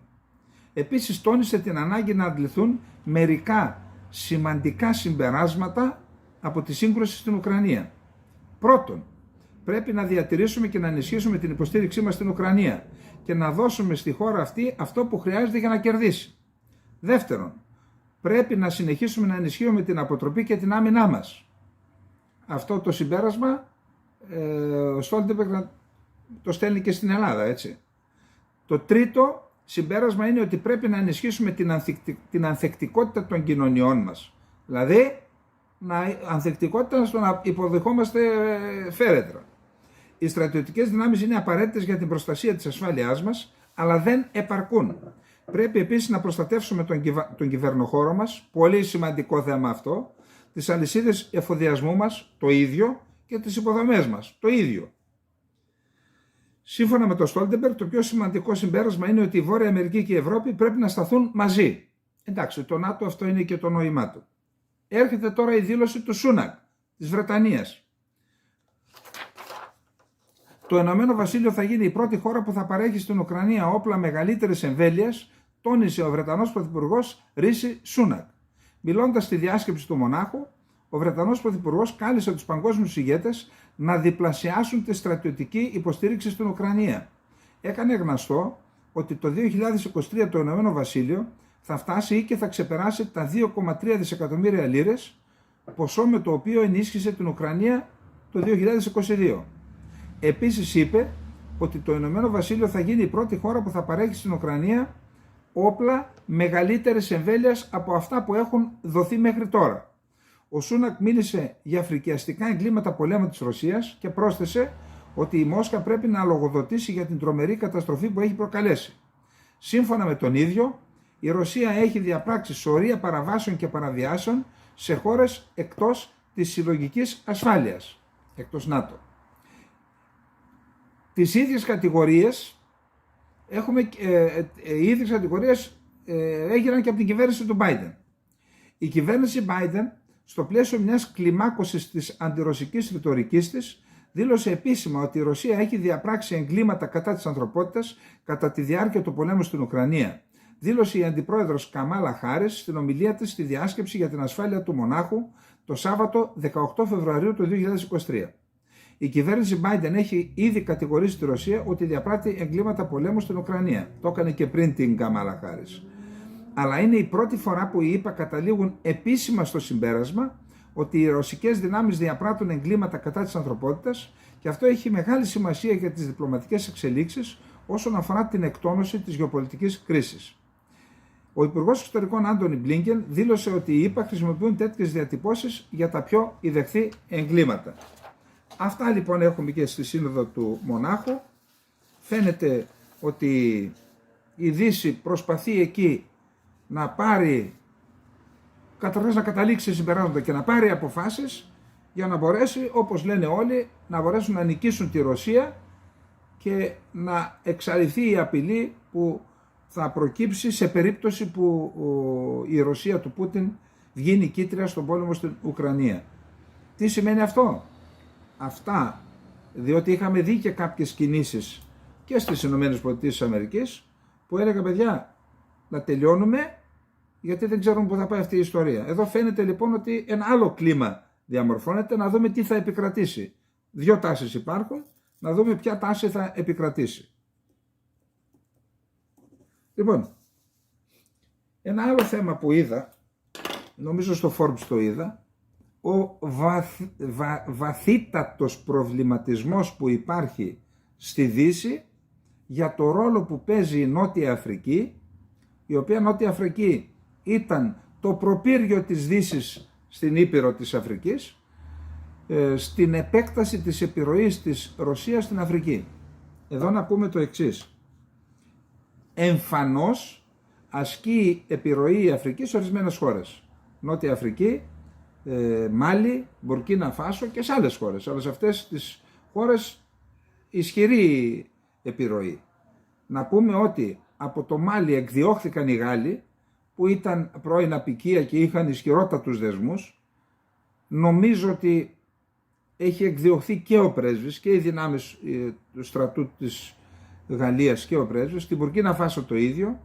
Speaker 1: Επίσης τόνισε την ανάγκη να αντληθούν μερικά σημαντικά συμπεράσματα από τη σύγκρουση στην Ουκρανία. Πρώτον, πρέπει να διατηρήσουμε και να ενισχύσουμε την υποστήριξή μας στην Ουκρανία και να δώσουμε στη χώρα αυτή αυτό που χρειάζεται για να κερδίσει. Δεύτερον, πρέπει να συνεχίσουμε να ενισχύουμε την αποτροπή και την άμυνά μας. Αυτό το συμπέρασμα ο Στόλτεμπεργκ το στέλνει και στην Ελλάδα, έτσι. Το τρίτο συμπέρασμα είναι ότι πρέπει να ενισχύσουμε την ανθεκτικότητα των κοινωνιών μας. Δηλαδή, ανθεκτικότητα στο να υποδεχόμαστε φέρετρα. Οι στρατιωτικές δυνάμεις είναι απαραίτητες για την προστασία της ασφάλειάς μας, αλλά δεν επαρκούν. Πρέπει επίσης να προστατεύσουμε τον κυβερνοχώρο μας, πολύ σημαντικό θέμα αυτό, τις αλυσίδες εφοδιασμού μας, το ίδιο, και τις υποδομές μας, το ίδιο. Σύμφωνα με τον Στόλτεμπεργκ, το πιο σημαντικό συμπέρασμα είναι ότι η Βόρεια Αμερική και η Ευρώπη πρέπει να σταθούν μαζί. Εντάξει, το ΝΑΤΟ αυτό είναι και το νόημά του. Έρχεται τώρα η δήλωση του Σούνακ, της Βρετανίας. Το Ηνωμένο Βασίλειο θα γίνει η πρώτη χώρα που θα παρέχει στην Ουκρανία όπλα μεγαλύτερης εμβέλειας, τόνισε ο Βρετανός Πρωθυπουργός Ρίση Σούνακ. Μιλώντας στη διάσκεψη του Μονάχου, ο Βρετανός Πρωθυπουργός κάλεσε τους παγκόσμιους ηγέτες να διπλασιάσουν τη στρατιωτική υποστήριξη στην Ουκρανία. Έκανε γνωστό ότι το 2023 το Ηνωμένο Βασίλειο θα φτάσει ή και θα ξεπεράσει τα 2,3 δισεκατομμύρια λίρες, ποσό με το οποίο ενίσχυσε την Ουκρανία το 2022. Επίσης είπε ότι το Ηνωμένο Βασίλειο θα γίνει η πρώτη χώρα που θα παρέχει στην Ουκρανία όπλα μεγαλύτερης εμβέλειας από αυτά που έχουν δοθεί μέχρι τώρα. Ο Σούνακ μίλησε για φρικιαστικά εγκλήματα πολέμου της Ρωσίας και πρόσθεσε ότι η Μόσχα πρέπει να λογοδοτήσει για την τρομερή καταστροφή που έχει προκαλέσει. Σύμφωνα με τον ίδιο, η Ρωσία έχει διαπράξει σωρία παραβάσεων και παραβιάσεων σε χώρες εκτός της συλλογικής ασφάλειας, εκτός ΝΑΤΟ. Τις ίδιες κατηγορίες έγιναν και από την κυβέρνηση του Biden. Η κυβέρνηση Biden, στο πλαίσιο μιας κλιμάκωσης της αντιρωσικής ρητορικής της, δήλωσε επίσημα ότι η Ρωσία έχει διαπράξει εγκλήματα κατά της ανθρωπότητας κατά τη διάρκεια του πολέμου στην Ουκρανία. Δήλωσε η αντιπρόεδρος Καμάλα Χάρις στην ομιλία της στη διάσκεψη για την ασφάλεια του Μονάχου το Σάββατο 18 Φεβρουαρίου του 2023. Η κυβέρνηση Biden έχει ήδη κατηγορήσει τη Ρωσία ότι διαπράττει εγκλήματα πολέμου στην Ουκρανία. Το έκανε και πριν την Καμάλα Χάρις. Αλλά είναι η πρώτη φορά που οι ΗΠΑ καταλήγουν επίσημα στο συμπέρασμα ότι οι ρωσικές δυνάμεις διαπράττουν εγκλήματα κατά της ανθρωπότητας και αυτό έχει μεγάλη σημασία για τις διπλωματικές εξελίξεις όσον αφορά την εκτόνωση της γεωπολιτικής κρίσης. Ο Υπουργός Εξωτερικών Άντονι Μπλίνκεν δήλωσε ότι οι ΗΠΑ χρησιμοποιούν τέτοιες διατυπώσεις για τα πιο ιδεχθή εγκλήματα. Αυτά λοιπόν έχουμε και στη Σύνοδο του Μονάχου. Φαίνεται ότι η Δύση προσπαθεί εκεί να πάρει, καταρχάς να καταλήξει σε συμπεράσματα και να πάρει αποφάσεις για να μπορέσει, όπως λένε όλοι, να μπορέσουν να νικήσουν τη Ρωσία και να εξαλειφθεί η απειλή που θα προκύψει σε περίπτωση που η Ρωσία του Πούτιν βγει νικήτρια στον πόλεμο στην Ουκρανία. Τι σημαίνει αυτό? Αυτά, διότι είχαμε δει και κάποιες κινήσεις και στις ΗΠΑ που έλεγα παιδιά να τελειώνουμε γιατί δεν ξέρουμε πού θα πάει αυτή η ιστορία. Εδώ φαίνεται λοιπόν ότι ένα άλλο κλίμα διαμορφώνεται, να δούμε τι θα επικρατήσει. δύο τάσεις υπάρχουν, να δούμε ποια τάση θα επικρατήσει. Λοιπόν, ένα άλλο θέμα που είδα, νομίζω στο Forbes το είδα, ο βαθύτατος προβληματισμός που υπάρχει στη Δύση για το ρόλο που παίζει η Νότια Αφρική, η οποία Νότια Αφρική ήταν το προπύργιο της Δύσης στην Ήπειρο της Αφρικής, στην επέκταση της επιρροής της Ρωσίας στην Αφρική. Εδώ να πούμε το εξής. Εμφανώς ασκεί επιρροή η Αφρική σε ορισμένες χώρες. Νότια Αφρική, Μάλι, Μπουρκίνα Φάσο και σε άλλες χώρες. Αλλά σε αυτές τις χώρες ισχυρή επιρροή. Να πούμε ότι από το Μάλι εκδιώχθηκαν οι Γάλλοι, που ήταν πρώην αποικία και είχαν ισχυρότατους δεσμούς. Νομίζω ότι έχει εκδιωχθεί και ο πρέσβης και οι δυνάμεις του στρατού της Γαλλίας και ο πρέσβης. Στην Μπουρκίνα Φάσο το ίδιο.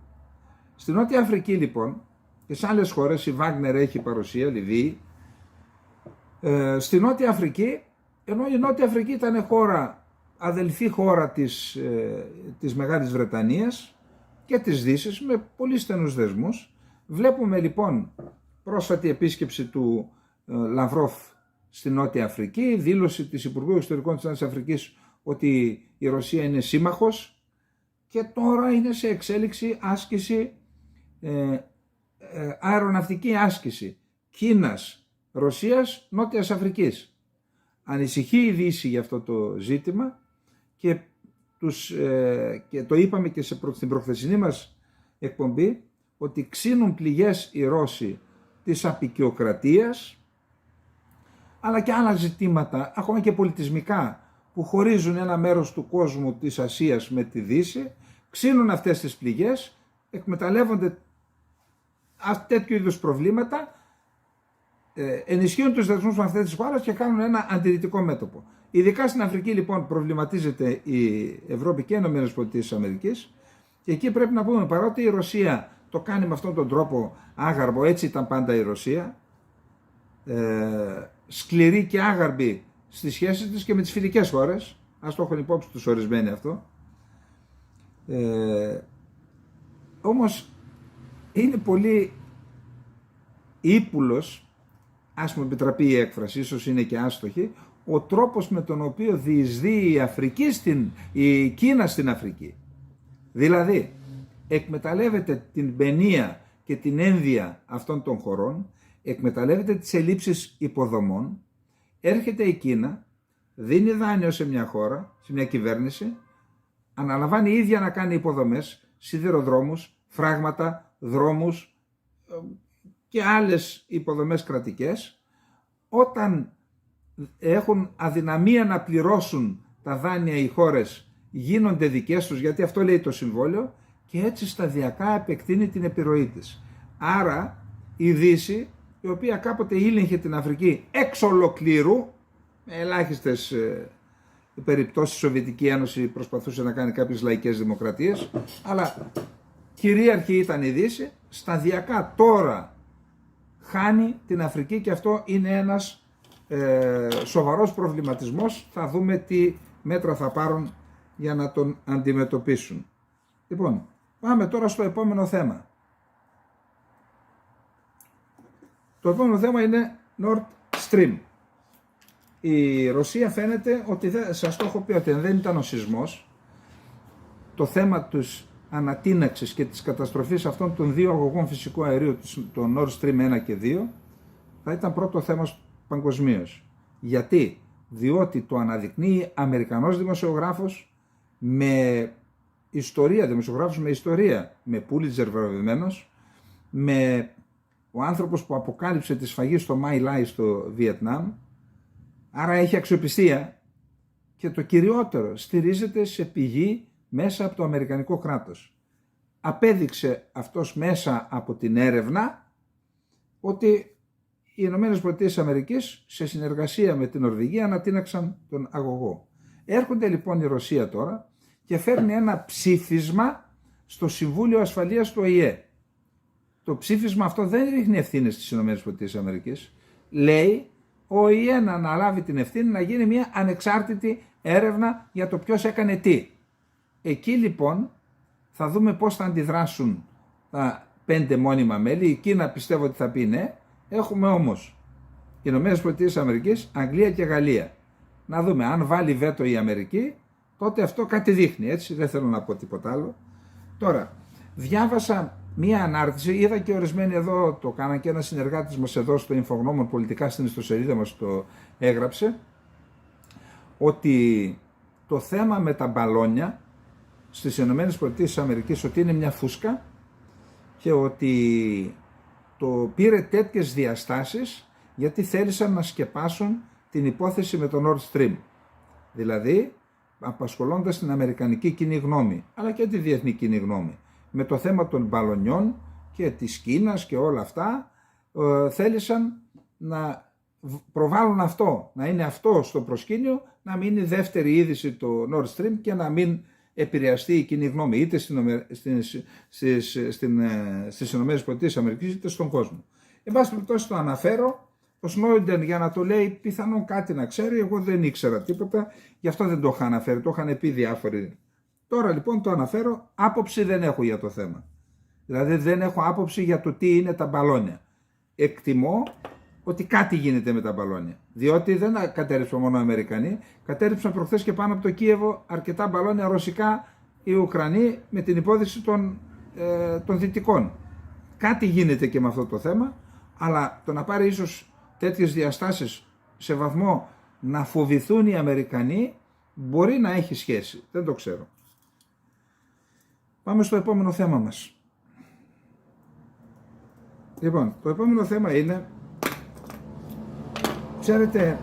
Speaker 1: Στην Νότια Αφρική λοιπόν και σε άλλες χώρες, η Βάγνερ έχει παρουσία, Λιβύη. Στη Νότια Αφρική, ενώ η Νότια Αφρική ήταν χώρα, αδελφή χώρα της Μεγάλης Βρετανίας και της Δύσης, με πολύ στενούς δεσμούς. Βλέπουμε λοιπόν πρόσφατη επίσκεψη του Λαυρόφ στη Νότια Αφρική, δήλωση της Υπουργού Εξωτερικών της Νότιας Αφρικής ότι η Ρωσία είναι σύμμαχος, και τώρα είναι σε εξέλιξη άσκηση, αεροναυτική άσκηση Κίνας, Ρωσίας, Νότιας Αφρικής. Ανησυχεί η Δύση για αυτό το ζήτημα και το είπαμε και στην προχθεσινή μας εκπομπή, ότι ξύνουν πληγές οι Ρώσοι της αποικιοκρατίας, αλλά και άλλα ζητήματα, ακόμα και πολιτισμικά, που χωρίζουν ένα μέρος του κόσμου της Ασίας με τη Δύση. Ξύνουν αυτές τις πληγές, εκμεταλλεύονται τέτοιου είδους προβλήματα, ενισχύουν τους δεσμούς με αυτές τις χώρες και κάνουν ένα αντιρρητικό μέτωπο. Ειδικά στην Αφρική λοιπόν προβληματίζεται η Ευρώπη και οι ΗΠΑ, και εκεί πρέπει να πούμε, παρότι η Ρωσία το κάνει με αυτόν τον τρόπο άγαρμο, έτσι ήταν πάντα η Ρωσία, σκληρή και άγαρμη στις σχέσεις της και με τις φιλικές χώρες, ας το έχουν υπόψη τους ορισμένοι αυτό, όμως είναι πολύ ύπουλος, ας μου επιτραπεί η έκφραση, ίσως είναι και άστοχη, ο τρόπος με τον οποίο διεισδύει η Κίνα στην Αφρική. Δηλαδή, εκμεταλλεύεται την παινία και την ένδια αυτών των χωρών, εκμεταλλεύεται τις ελλείψεις υποδομών, έρχεται η Κίνα, δίνει δάνειο σε μια χώρα, σε μια κυβέρνηση, αναλαμβάνει η ίδια να κάνει υποδομές, σιδηροδρόμους, φράγματα, δρόμους και άλλες υποδομές κρατικές. Όταν έχουν αδυναμία να πληρώσουν τα δάνεια οι χώρες, γίνονται δικές τους, γιατί αυτό λέει το συμβόλαιο, και έτσι σταδιακά επεκτείνει την επιρροή της. Άρα η Δύση, η οποία κάποτε ήλεγχε την Αφρική εξ ολοκλήρου, με ελάχιστες περιπτώσεις η Σοβιετική Ένωση προσπαθούσε να κάνει κάποιες λαϊκές δημοκρατίες, αλλά κυρίαρχη ήταν η Δύση, σταδιακά τώρα χάνει την Αφρική, και αυτό είναι ένας σοβαρός προβληματισμός. Θα δούμε τι μέτρα θα πάρουν για να τον αντιμετωπίσουν. Λοιπόν, πάμε τώρα στο επόμενο θέμα. Το επόμενο θέμα είναι Nord Stream. Η Ρωσία φαίνεται ότι, σας το έχω πει, ότι δεν ήταν ο σεισμός, το θέμα της ανατείναξης και της καταστροφής αυτών των δύο αγωγών φυσικού αερίου, το Nord Stream 1 και 2, θα ήταν πρώτο θέμα παγκοσμίως. Γιατί? Διότι το αναδεικνύει Αμερικανός δημοσιογράφος με ιστορία, δημοσιογράφος με ιστορία, με Πούλιτζερ βραβευμένος, με ο άνθρωπος που αποκάλυψε τη σφαγή στο My Lai στο Βιετνάμ, άρα έχει αξιοπιστία, και το κυριότερο, στηρίζεται σε πηγή μέσα από το Αμερικανικό κράτος. Απέδειξε αυτός μέσα από την έρευνα ότι οι ΗΠΑ σε συνεργασία με την Νορβηγία ανατείναξαν τον αγωγό. Έρχονται λοιπόν η Ρωσία τώρα και φέρνει ένα ψήφισμα στο Συμβούλιο Ασφαλείας του ΟΗΕ. Το ψήφισμα αυτό δεν ρίχνει ευθύνες στις ΗΠΑ. Λέει ο ΙΕ να αναλάβει την ευθύνη να γίνει μια ανεξάρτητη έρευνα για το ποιος έκανε τι. Εκεί λοιπόν θα δούμε πώς θα αντιδράσουν τα 5 μόνιμα μέλη. Η Κίνα πιστεύω ότι θα πει ναι. Έχουμε όμως ΗΠΑ, Αγγλία και Γαλλία. Να δούμε αν βάλει βέτο η Αμερική, τότε αυτό κάτι δείχνει, έτσι, δεν θέλω να πω τίποτα άλλο. Τώρα, διάβασα μία ανάρτηση, είδα και ορισμένοι εδώ το κάναν και ένα συνεργάτης μας εδώ στο Ινφογνώμων πολιτικά στην ιστοσελίδα μας το έγραψε, ότι το θέμα με τα μπαλόνια στις ΗΠΑ ότι είναι μια φούσκα και ότι το πήρε τέτοιες διαστάσεις γιατί θέλησαν να σκεπάσουν την υπόθεση με το Nord Stream. Δηλαδή, απασχολώντας την αμερικανική κοινή γνώμη, αλλά και τη διεθνή κοινή γνώμη, με το θέμα των μπαλονιών και της Κίνας και όλα αυτά, θέλησαν να προβάλλουν αυτό, να είναι αυτό στο προσκήνιο, να μην είναι δεύτερη είδηση το Nord Stream και να μην επηρεαστεί η κοινή γνώμη είτε στις ΗΠΑ είτε στον κόσμο. Εν πάση περιπτώσει το αναφέρω. Ο Σνόιντεν για να το λέει πιθανόν κάτι να ξέρει, εγώ δεν ήξερα τίποτα, γι' αυτό δεν το είχα αναφέρει, το είχαν πει διάφοροι. Τώρα λοιπόν το αναφέρω, άποψη δεν έχω για το θέμα. Δηλαδή δεν έχω άποψη για το τι είναι τα μπαλόνια. Εκτιμώ ότι κάτι γίνεται με τα μπαλόνια. Διότι δεν κατέριψαν μόνο οι Αμερικανοί, κατέριψαν προχθές και πάνω από το Κίεβο αρκετά μπαλόνια ρωσικά οι Ουκρανοί με την υπόθεση των Δυτικών. Κάτι γίνεται και με αυτό το θέμα, αλλά το να πάρει ίσως τέτοιες διαστάσεις σε βαθμό να φοβηθούν οι Αμερικανοί μπορεί να έχει σχέση. Δεν το ξέρω. Πάμε στο επόμενο θέμα μας. Λοιπόν, το επόμενο θέμα είναι, ξέρετε,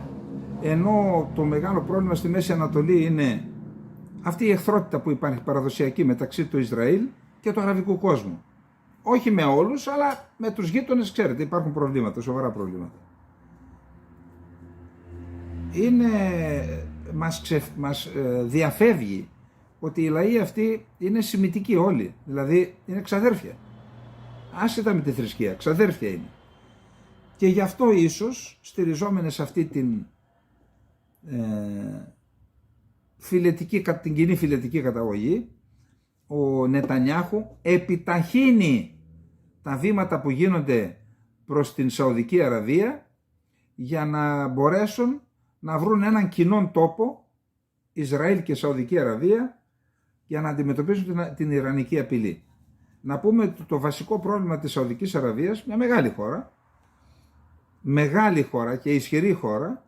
Speaker 1: ενώ το μεγάλο πρόβλημα στη Μέση Ανατολή είναι αυτή η εχθρότητα που υπάρχει παραδοσιακή μεταξύ του Ισραήλ και του αραβικού κόσμου. Όχι με όλους, αλλά με τους γείτονες, ξέρετε, υπάρχουν προβλήματα, σοβαρά προβλήματα. Μας διαφεύγει ότι οι λαοί αυτοί είναι σημιτικοί όλοι, δηλαδή είναι ξαδέρφια. Άσχετα με τη θρησκεία, ξαδέρφια είναι. Και γι' αυτό ίσως, στηριζόμενοι σε αυτή την κοινή φιλετική καταγωγή, ο Νετανιάχου επιταχύνει τα βήματα που γίνονται προς την Σαουδική Αραβία για να μπορέσουν να βρουν έναν κοινόν τόπο, Ισραήλ και Σαουδική Αραβία, για να αντιμετωπίσουν την Ιρανική απειλή. Να πούμε ότι το βασικό πρόβλημα της Σαουδικής Αραβίας, μια μεγάλη χώρα και ισχυρή χώρα,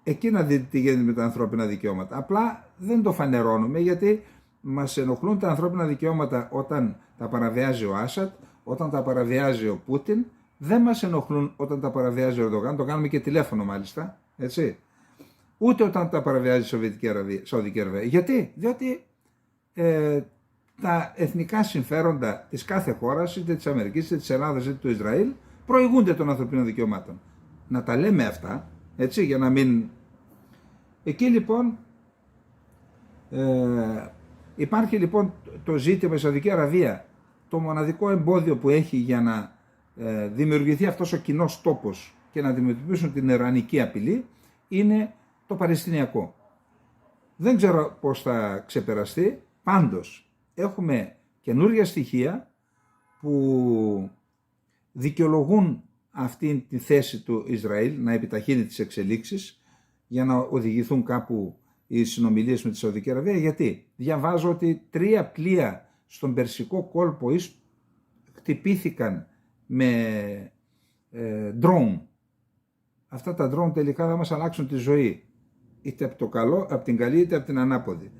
Speaker 1: εκεί να δείτε τι γίνεται με τα ανθρώπινα δικαιώματα. Απλά δεν το φανερώνουμε γιατί μας ενοχλούν τα ανθρώπινα δικαιώματα όταν τα παραβιάζει ο Άσαντ, όταν τα παραβιάζει ο Πούτιν. Δεν μας ενοχλούν όταν τα παραβιάζει ο Ερντογάν, το κάνουμε και τηλέφωνο μάλιστα, έτσι. Ούτε όταν τα παραβιάζει η Σαουδική Αραβία. Γιατί? Διότι τα εθνικά συμφέροντα της κάθε χώρας, είτε της Αμερικής, είτε της Ελλάδας, είτε του Ισραήλ, προηγούνται των ανθρωπίνων δικαιωμάτων. Να τα λέμε αυτά, έτσι, για να μην... Εκεί λοιπόν υπάρχει λοιπόν το ζήτημα η Σαουδική Αραβία, το μοναδικό εμπόδιο που έχει για να δημιουργηθεί αυτός ο κοινός τόπος και να αντιμετωπίσουν την ιρανική απειλή είναι το Παλαιστινιακό. Δεν ξέρω πώς θα ξεπεραστεί, πάντως έχουμε καινούργια στοιχεία που δικαιολογούν αυτή τη θέση του Ισραήλ να επιταχύνει τις εξελίξεις για να οδηγηθούν κάπου οι συνομιλίες με τη Σαουδική Αραβία. Γιατί διαβάζω ότι 3 πλοία στον Περσικό κόλπο χτυπήθηκαν με drone. Αυτά τα drone τελικά θα μας αλλάξουν τη ζωή, είτε από το καλό, από την καλή είτε από την ανάποδη.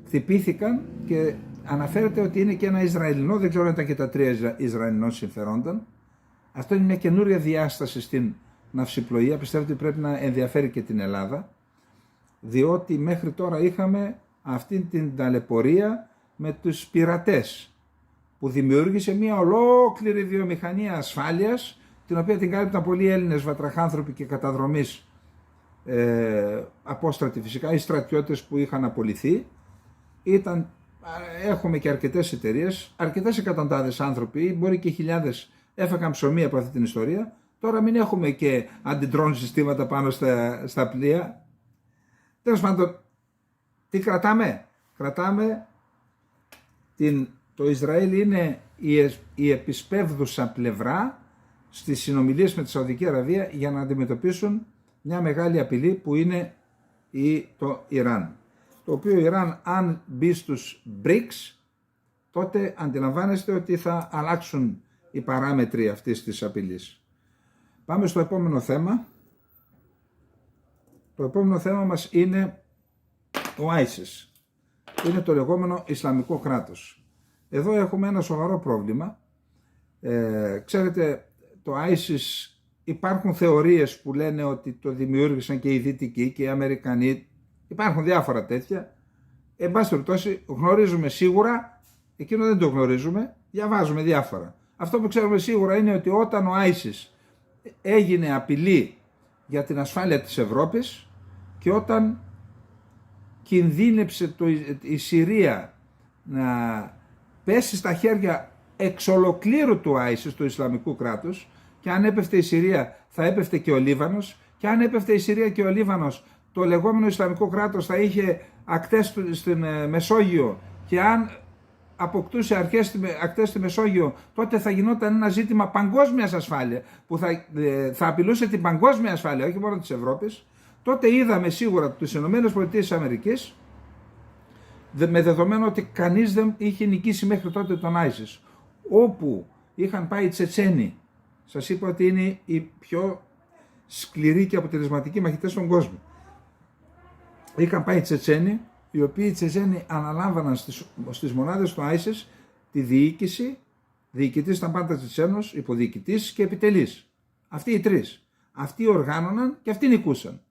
Speaker 1: Χτυπήθηκαν και αναφέρεται ότι είναι και ένα Ισραηλινό, δεν ξέρω αν ήταν και τα 3 Ισραηλινών συμφερόντων. Αυτό είναι μια καινούρια διάσταση στην ναυσιπλοεία, πιστεύω ότι πρέπει να ενδιαφέρει και την Ελλάδα, διότι μέχρι τώρα είχαμε αυτή την ταλαιπωρία με τους πειρατές, που δημιούργησε μια ολόκληρη βιομηχανία ασφάλειας, την οποία την κάλυπταν πολλοί Έλληνες βατραχάνθρωποι και καταδρομής, απόστρατοι φυσικά, οι στρατιώτες που είχαν απολυθεί. Έχουμε και αρκετές εταιρείες, αρκετές εκατοντάδες άνθρωποι, μπορεί και χιλιάδες, έφαγαν ψωμί από αυτή την ιστορία, Τώρα μην έχουμε και αντιντρόν συστήματα πάνω στα πλοία. Τέλος πάντων, τι κρατάμε? Κρατάμε το Ισραήλ είναι η επισπεύδουσα πλευρά στις συνομιλίες με τη Σαουδική Αραβία για να αντιμετωπίσουν μια μεγάλη απειλή που είναι το Ιράν. Το οποίο Ιράν, αν μπει στους BRICS, τότε αντιλαμβάνεστε ότι θα αλλάξουν οι παράμετροι αυτής της απειλής. Πάμε στο επόμενο θέμα. Το επόμενο θέμα μας είναι ο ISIS. Είναι το λεγόμενο Ισλαμικό κράτος. Εδώ έχουμε ένα σοβαρό πρόβλημα. Ξέρετε, το ISIS, υπάρχουν θεωρίες που λένε ότι το δημιούργησαν και οι Δυτικοί και οι Αμερικανοί. Υπάρχουν διάφορα τέτοια. Εν πάση περιπτώσει, γνωρίζουμε σίγουρα, εκείνο δεν το γνωρίζουμε, διαβάζουμε διάφορα. Αυτό που ξέρουμε σίγουρα είναι ότι όταν ο ISIS έγινε απειλή για την ασφάλεια της Ευρώπης και όταν κινδύνεψε η Συρία να πέσει στα χέρια εξ ολοκλήρου του ISIS, του Ισλαμικού κράτους, και αν έπεφτε η Συρία θα έπεφτε και ο Λίβανος, και αν έπεφτε η Συρία και ο Λίβανος, το λεγόμενο Ισλαμικό κράτος θα είχε ακτές στην Μεσόγειο, και αν αποκτούσε ακτές στη Μεσόγειο, τότε θα γινόταν ένα ζήτημα παγκόσμιας ασφάλειας, που θα απειλούσε την παγκόσμια ασφάλεια, όχι μόνο της Ευρώπης. Τότε είδαμε σίγουρα τις ΗΠΑ, με δεδομένο ότι κανείς δεν είχε νικήσει μέχρι τότε τον ISIS, όπου είχαν πάει οι Τσετσένοι. Σας είπα ότι είναι οι πιο σκληροί και αποτελεσματικοί μαχητές στον κόσμο. Είχαν πάει οι Τσετσένοι, οι οποίοι οι Τσετσένοι αναλάμβαναν στις μονάδες του ISIS τη διοίκηση. Διοικητής ήταν πάντα Τσετσένος, υποδιοικητής και επιτελής. Αυτοί οι τρεις. Αυτοί οργάνωναν και αυτοί νικούσαν.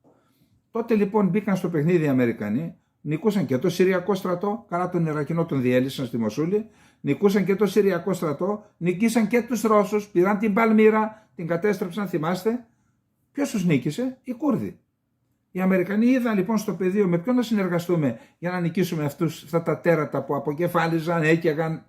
Speaker 1: Τότε λοιπόν μπήκαν στο παιχνίδι οι Αμερικανοί, νικούσαν και το Συριακό στρατό, καλά τον Ιρακινό τον διέλυσαν στη Μοσούλη, νικούσαν και το Συριακό στρατό, νικήσαν και τους Ρώσους, πήραν την Παλμύρα, την κατέστρεψαν, θυμάστε. Ποιος τους νίκησε? Οι Κούρδοι. Οι Αμερικανοί είδαν λοιπόν στο πεδίο με ποιον να συνεργαστούμε για να νικήσουμε αυτά τα τέρατα που αποκεφάλιζαν, έκαιγαν,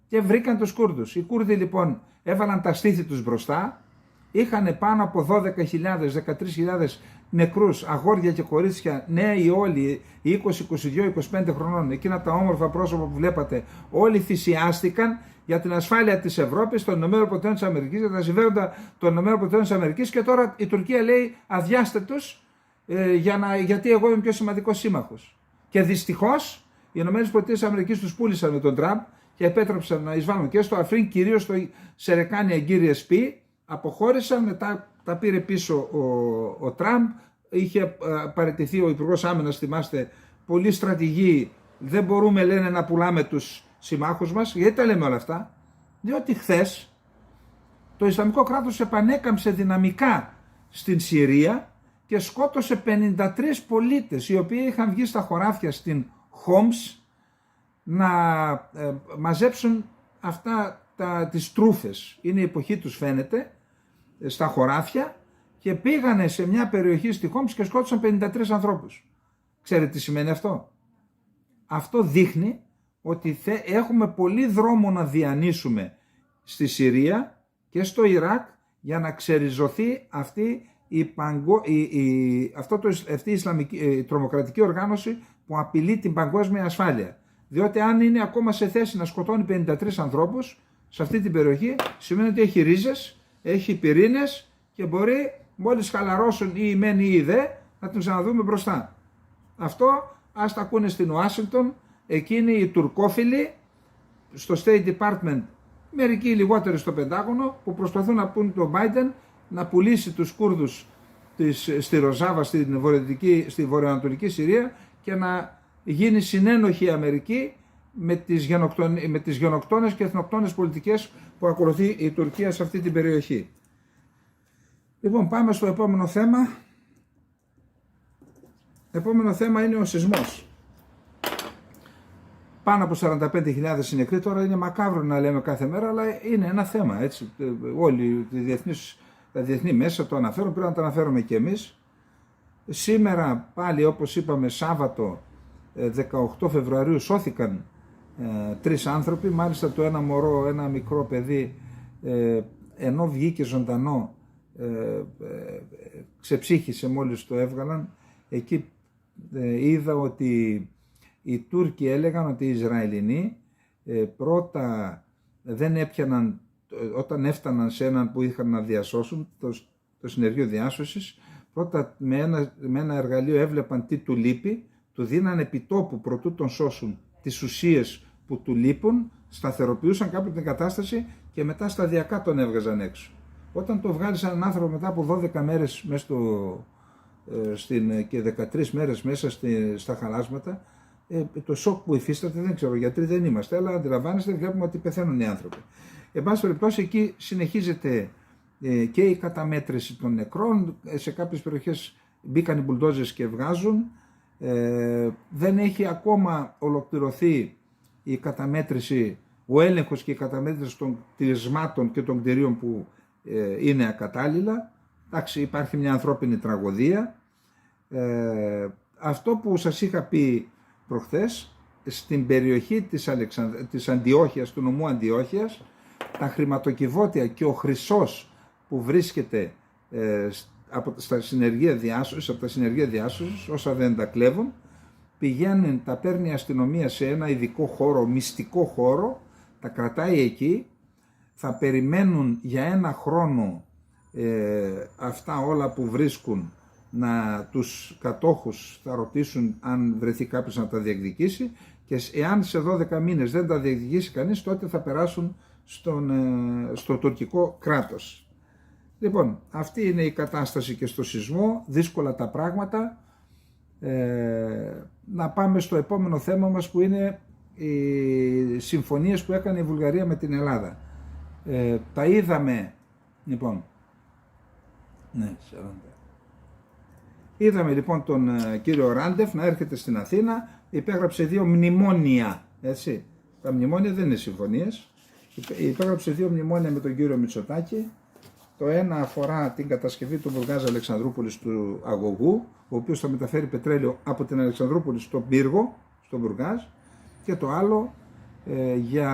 Speaker 1: και βρήκαν τους Κούρδους. Οι Κούρδοι λοιπόν έβαλαν τα στήθη τους μπροστά, είχαν πάνω από 12.000, 13.000 νεκρούς, αγόρια και κορίτσια, νέοι όλοι, 20, 22, 25 χρονών, εκείνα τα όμορφα πρόσωπα που βλέπατε, όλοι θυσιάστηκαν για την ασφάλεια της Ευρώπης, των ΗΠΑ, για τα συμφέροντα των ΗΠΑ, και τώρα η Τουρκία λέει αδειάστε τους, γιατί εγώ είμαι πιο σημαντικός σύμμαχος. Και δυστυχώς οι ΗΠΑ τους πούλησαν με τον Τραμπ και επέτρεψαν να εισβάλλουν και στο Αφρίν, κυρίως στο Σερεκάνι Αγκύρι SP, αποχώρησαν, μετά τα πήρε πίσω ο Τραμπ, είχε παραιτηθεί ο Υπουργός Άμυνας, θυμάστε, πολλοί στρατηγοί, δεν μπορούμε λένε να πουλάμε τους συμμάχους μας. Γιατί τα λέμε όλα αυτά? Διότι χθες το Ισλαμικό κράτος επανέκαμψε δυναμικά στην Συρία και σκότωσε 53 πολίτες οι οποίοι είχαν βγει στα χωράφια στην Χόμς να μαζέψουν αυτά τις τρούφες. Είναι η εποχή τους φαίνεται, στα χωράφια, και πήγανε σε μια περιοχή στη Χόμς και σκότωσαν 53 ανθρώπους. Ξέρετε τι σημαίνει αυτό? Αυτό δείχνει ότι έχουμε πολύ δρόμο να διανύσουμε στη Συρία και στο Ιράκ για να ξεριζωθεί αυτή η Ισλαμική τρομοκρατική οργάνωση που απειλεί την παγκόσμια ασφάλεια. Διότι αν είναι ακόμα σε θέση να σκοτώνει 53 ανθρώπους σε αυτή την περιοχή, σημαίνει ότι έχει ρίζες, έχει πυρήνες και μπορεί μόλις χαλαρώσουν ή οι μεν ή οι δε να την ξαναδούμε μπροστά. Αυτό ας τα ακούνε στην Ουάσιγκτον, εκείνοι οι τουρκόφιλοι στο State Department, μερικοί λιγότεροι στο Πεντάγωνο, που προσπαθούν να πούν τον Biden να πουλήσει τους Κούρδους στη Ροζάβα, στη βορειοανατολική Συρία, και να γίνει συνένοχη η Αμερική με τις γενοκτόνες και εθνοκτόνες πολιτικές που ακολουθεί η Τουρκία σε αυτή την περιοχή. Λοιπόν, πάμε στο επόμενο θέμα. Επόμενο θέμα είναι ο σεισμός. Πάνω από 45.000 νεκροί, τώρα είναι μακάβρο να λέμε κάθε μέρα, αλλά είναι ένα θέμα, έτσι. Όλοι τα διεθνή μέσα το αναφέρουν, πρέπει να το αναφέρουμε και εμείς. Σήμερα πάλι, όπως είπαμε, Σάββατο 18 Φεβρουαρίου σώθηκαν 3 άνθρωποι, μάλιστα το ένα μωρό, ένα μικρό παιδί, ενώ βγήκε ζωντανό, ξεψύχησε μόλις το έβγαλαν. Εκεί είδα ότι οι Τούρκοι έλεγαν ότι οι Ισραηλινοί πρώτα δεν έπιαναν, όταν έφταναν σε έναν που είχαν να διασώσουν, το συνεργείο διάσωσης, πρώτα με ένα εργαλείο έβλεπαν τι του λείπει, του δίναν επιτόπου προτού τον σώσουν τις ουσίες που του λείπουν, σταθεροποιούσαν κάποιο την κατάσταση και μετά σταδιακά τον έβγαζαν έξω. Όταν το βγάλει έναν άνθρωπο μετά από 12 μέρες μέσα και 13 μέρες μέσα στα χαλάσματα, το σοκ που υφίσταται, δεν ξέρω, γιατροί δεν είμαστε, αλλά αντιλαμβάνεστε, βλέπουμε ότι πεθαίνουν οι άνθρωποι. Εν πάση περιπτώσει, εκεί συνεχίζεται και η καταμέτρηση των νεκρών. Σε κάποιες περιοχές μπήκαν οι μπουλντόζες και βγάζουν. Δεν έχει ακόμα ολοκληρωθεί η καταμέτρηση, ο έλεγχος και η καταμέτρηση των κτηρισμάτων και των κτηρίων που είναι ακατάλληλα. Εντάξει, υπάρχει μια ανθρώπινη τραγωδία. Αυτό που σας είχα πει προχθές, στην περιοχή της Αντιόχειας, του νομού Αντιόχειας, τα χρηματοκιβώτια και ο χρυσός που βρίσκεται από τα συνεργεία διάσωσης, όσα δεν τα κλέβουν, πηγαίνουν, τα παίρνει η αστυνομία σε ένα ειδικό χώρο, μυστικό χώρο, τα κρατάει εκεί, θα περιμένουν για ένα χρόνο αυτά όλα που βρίσκουν, να τους κατόχους θα ρωτήσουν αν βρεθεί κάποιος να τα διεκδικήσει, και εάν σε 12 μήνες δεν τα διεκδικήσει κανείς, τότε θα περάσουν στο τουρκικό κράτος. Λοιπόν, αυτή είναι η κατάσταση και στο σεισμό, δύσκολα τα πράγματα. Να πάμε στο επόμενο θέμα μας, που είναι οι συμφωνίες που έκανε η Βουλγαρία με την Ελλάδα. Τα είδαμε, λοιπόν, ναι, 40. Είδαμε λοιπόν τον κύριο Ράντεφ να έρχεται στην Αθήνα, υπέγραψε 2 μνημόνια, έτσι. Τα μνημόνια δεν είναι συμφωνίες. Υπέγραψε 2 μνημόνια με τον κύριο Μητσοτάκη. Το ένα αφορά την κατασκευή του Μπουργκάζ Αλεξανδρούπολης του αγωγού, ο οποίος θα μεταφέρει πετρέλαιο από την Αλεξανδρούπολη στον πύργο, στον Μπουργκάζ, και το άλλο για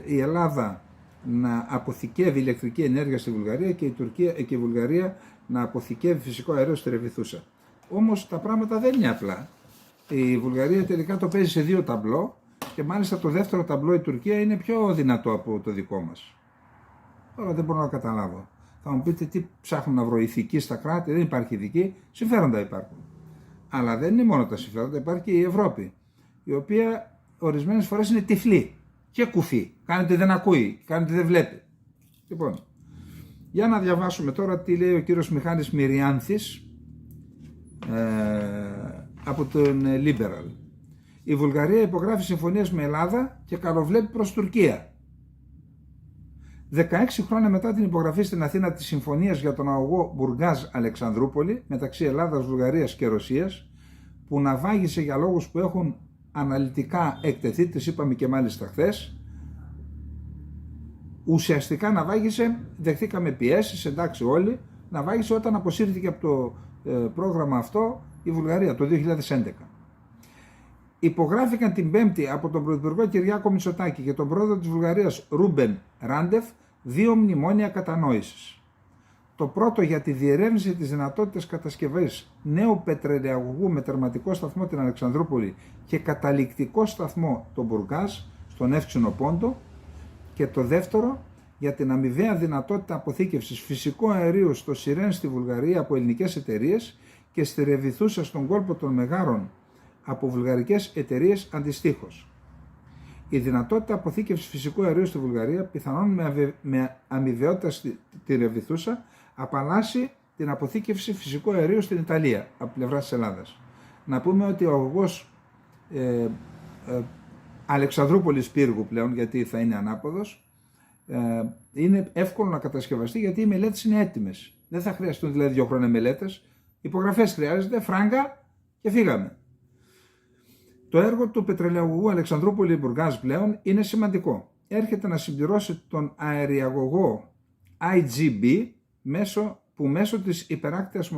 Speaker 1: η Ελλάδα να αποθηκεύει ηλεκτρική ενέργεια στη Βουλγαρία και η Βουλγαρία να αποθηκεύει φυσικό αέριο στη Ρεβιθούσα. Όμως τα πράγματα δεν είναι απλά. Η Βουλγαρία τελικά το παίζει σε 2 ταμπλό, και μάλιστα το δεύτερο ταμπλό, η Τουρκία, είναι πιο δυνατό από το δικό μας. Τώρα δεν μπορώ να καταλάβω. Θα μου πείτε τι ψάχνουν να βρω, ηθική στα κράτη? Δεν υπάρχει ηθική, συμφέροντα υπάρχουν. Αλλά δεν είναι μόνο τα συμφέροντα, υπάρχει και η Ευρώπη, η οποία ορισμένες φορές είναι τυφλή και κουφή. Κάνετε δεν ακούει, κάνετε δεν βλέπει. Λοιπόν, για να διαβάσουμε τώρα τι λέει ο κύριος Μιχάλης Μυριάνθης από τον Liberal. Η Βουλγαρία υπογράφει συμφωνίες με Ελλάδα και καλοβλέπει προς Τουρκία. 16 χρόνια μετά την υπογραφή στην Αθήνα της συμφωνίας για τον αγωγό Μπουργκάζ Αλεξανδρούπολη μεταξύ Ελλάδας, Βουλγαρίας και Ρωσίας, που ναυάγησε για λόγους που έχουν αναλυτικά εκτεθεί, τις είπαμε και μάλιστα χθες, ουσιαστικά ναυάγησε, δεχτήκαμε πιέσεις, εντάξει όλοι, ναυάγησε όταν αποσύρθηκε από το πρόγραμμα αυτό η Βουλγαρία το 2011. Υπογράφηκαν την Πέμπτη από τον Πρωθυπουργό Κυριάκο Μητσοτάκη και τον Πρόεδρο της Βουλγαρίας Ρούμπεν Ράντεφ 2 μνημόνια κατανόησης. Το πρώτο για τη διερεύνηση της δυνατότητας κατασκευής νέου πετρελαιαγωγού με τερματικό σταθμό την Αλεξανδρούπολη και καταληκτικό σταθμό τον Μπουργκάζ στον Εύξηνο Πόντο, και το δεύτερο για την αμοιβαία δυνατότητα αποθήκευσης φυσικού αερίου στο Σιρέν στη Βουλγαρία από ελληνικές εταιρείες και στη Ρεβιθούσα στον κόλπο των Μεγάρων από βουλγαρικές εταιρείες αντιστοίχως. Η δυνατότητα αποθήκευσης φυσικού αερίου στη Βουλγαρία, πιθανόν με αμοιβαιότητα στη Ρεβιθούσα, απαλλάσσει την αποθήκευση φυσικού αερίου στην Ιταλία από πλευρά της Ελλάδας. Να πούμε ότι ο αγωγός Αλεξανδρούπολης πύργου πλέον, γιατί θα είναι ανάποδος, είναι εύκολο να κατασκευαστεί, γιατί οι μελέτες είναι έτοιμες. Δεν θα χρειαστούν δηλαδή 2 χρόνια μελέτες, υπογραφές χρειάζεται, φράγκα και φύγαμε. Το έργο του πετρελαιαγωγού Αλεξανδρούπολη Μπουργκάζ πλέον είναι σημαντικό. Έρχεται να συμπληρώσει τον αεριαγωγό IGB που μέσω της υπεράκτιας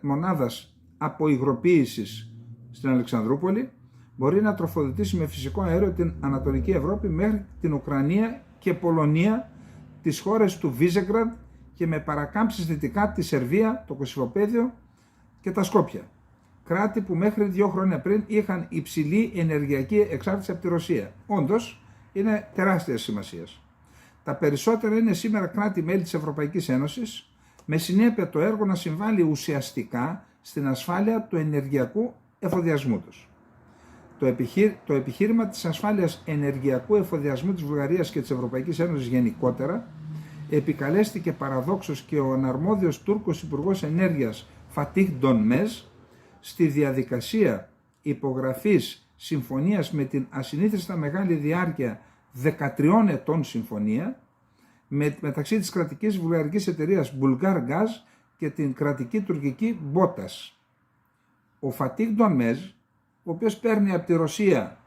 Speaker 1: μονάδας αποϊγροποίησης στην Αλεξανδρούπολη μπορεί να τροφοδοτήσει με φυσικό αέριο την Ανατολική Ευρώπη μέχρι την Ουκρανία και Πολωνία, τις χώρες του Βίζεγκραντ και με παρακάμψεις δυτικά τη Σερβία, το Κωσυφοπαίδιο και τα Σκόπια. Κράτη που μέχρι 2 χρόνια πριν είχαν υψηλή ενεργειακή εξάρτηση από τη Ρωσία. Όντως, είναι τεράστιας σημασίας. Τα περισσότερα είναι σήμερα κράτη-μέλη της Ευρωπαϊκής Ένωσης, με συνέπεια το έργο να συμβάλλει ουσιαστικά στην ασφάλεια του ενεργειακού εφοδιασμού τους. Το επιχείρημα της ασφάλειας ενεργειακού εφοδιασμού της Βουλγαρίας και της Ευρωπαϊκής Ένωσης γενικότερα επικαλέστηκε παραδόξως και ο αναρμόδιος Τούρκος Υπουργός Ενέργειας Φατίχ Ντονμέζ στη διαδικασία υπογραφής συμφωνίας με την ασυνήθιστα μεγάλη διάρκεια 13 ετών συμφωνία μεταξύ της κρατικής βουλγαρικής εταιρείας Bulgar Gas και την κρατική τουρκική Botas. Ο Φατίχ Ντονμέζ, ο οποίος παίρνει από τη Ρωσία,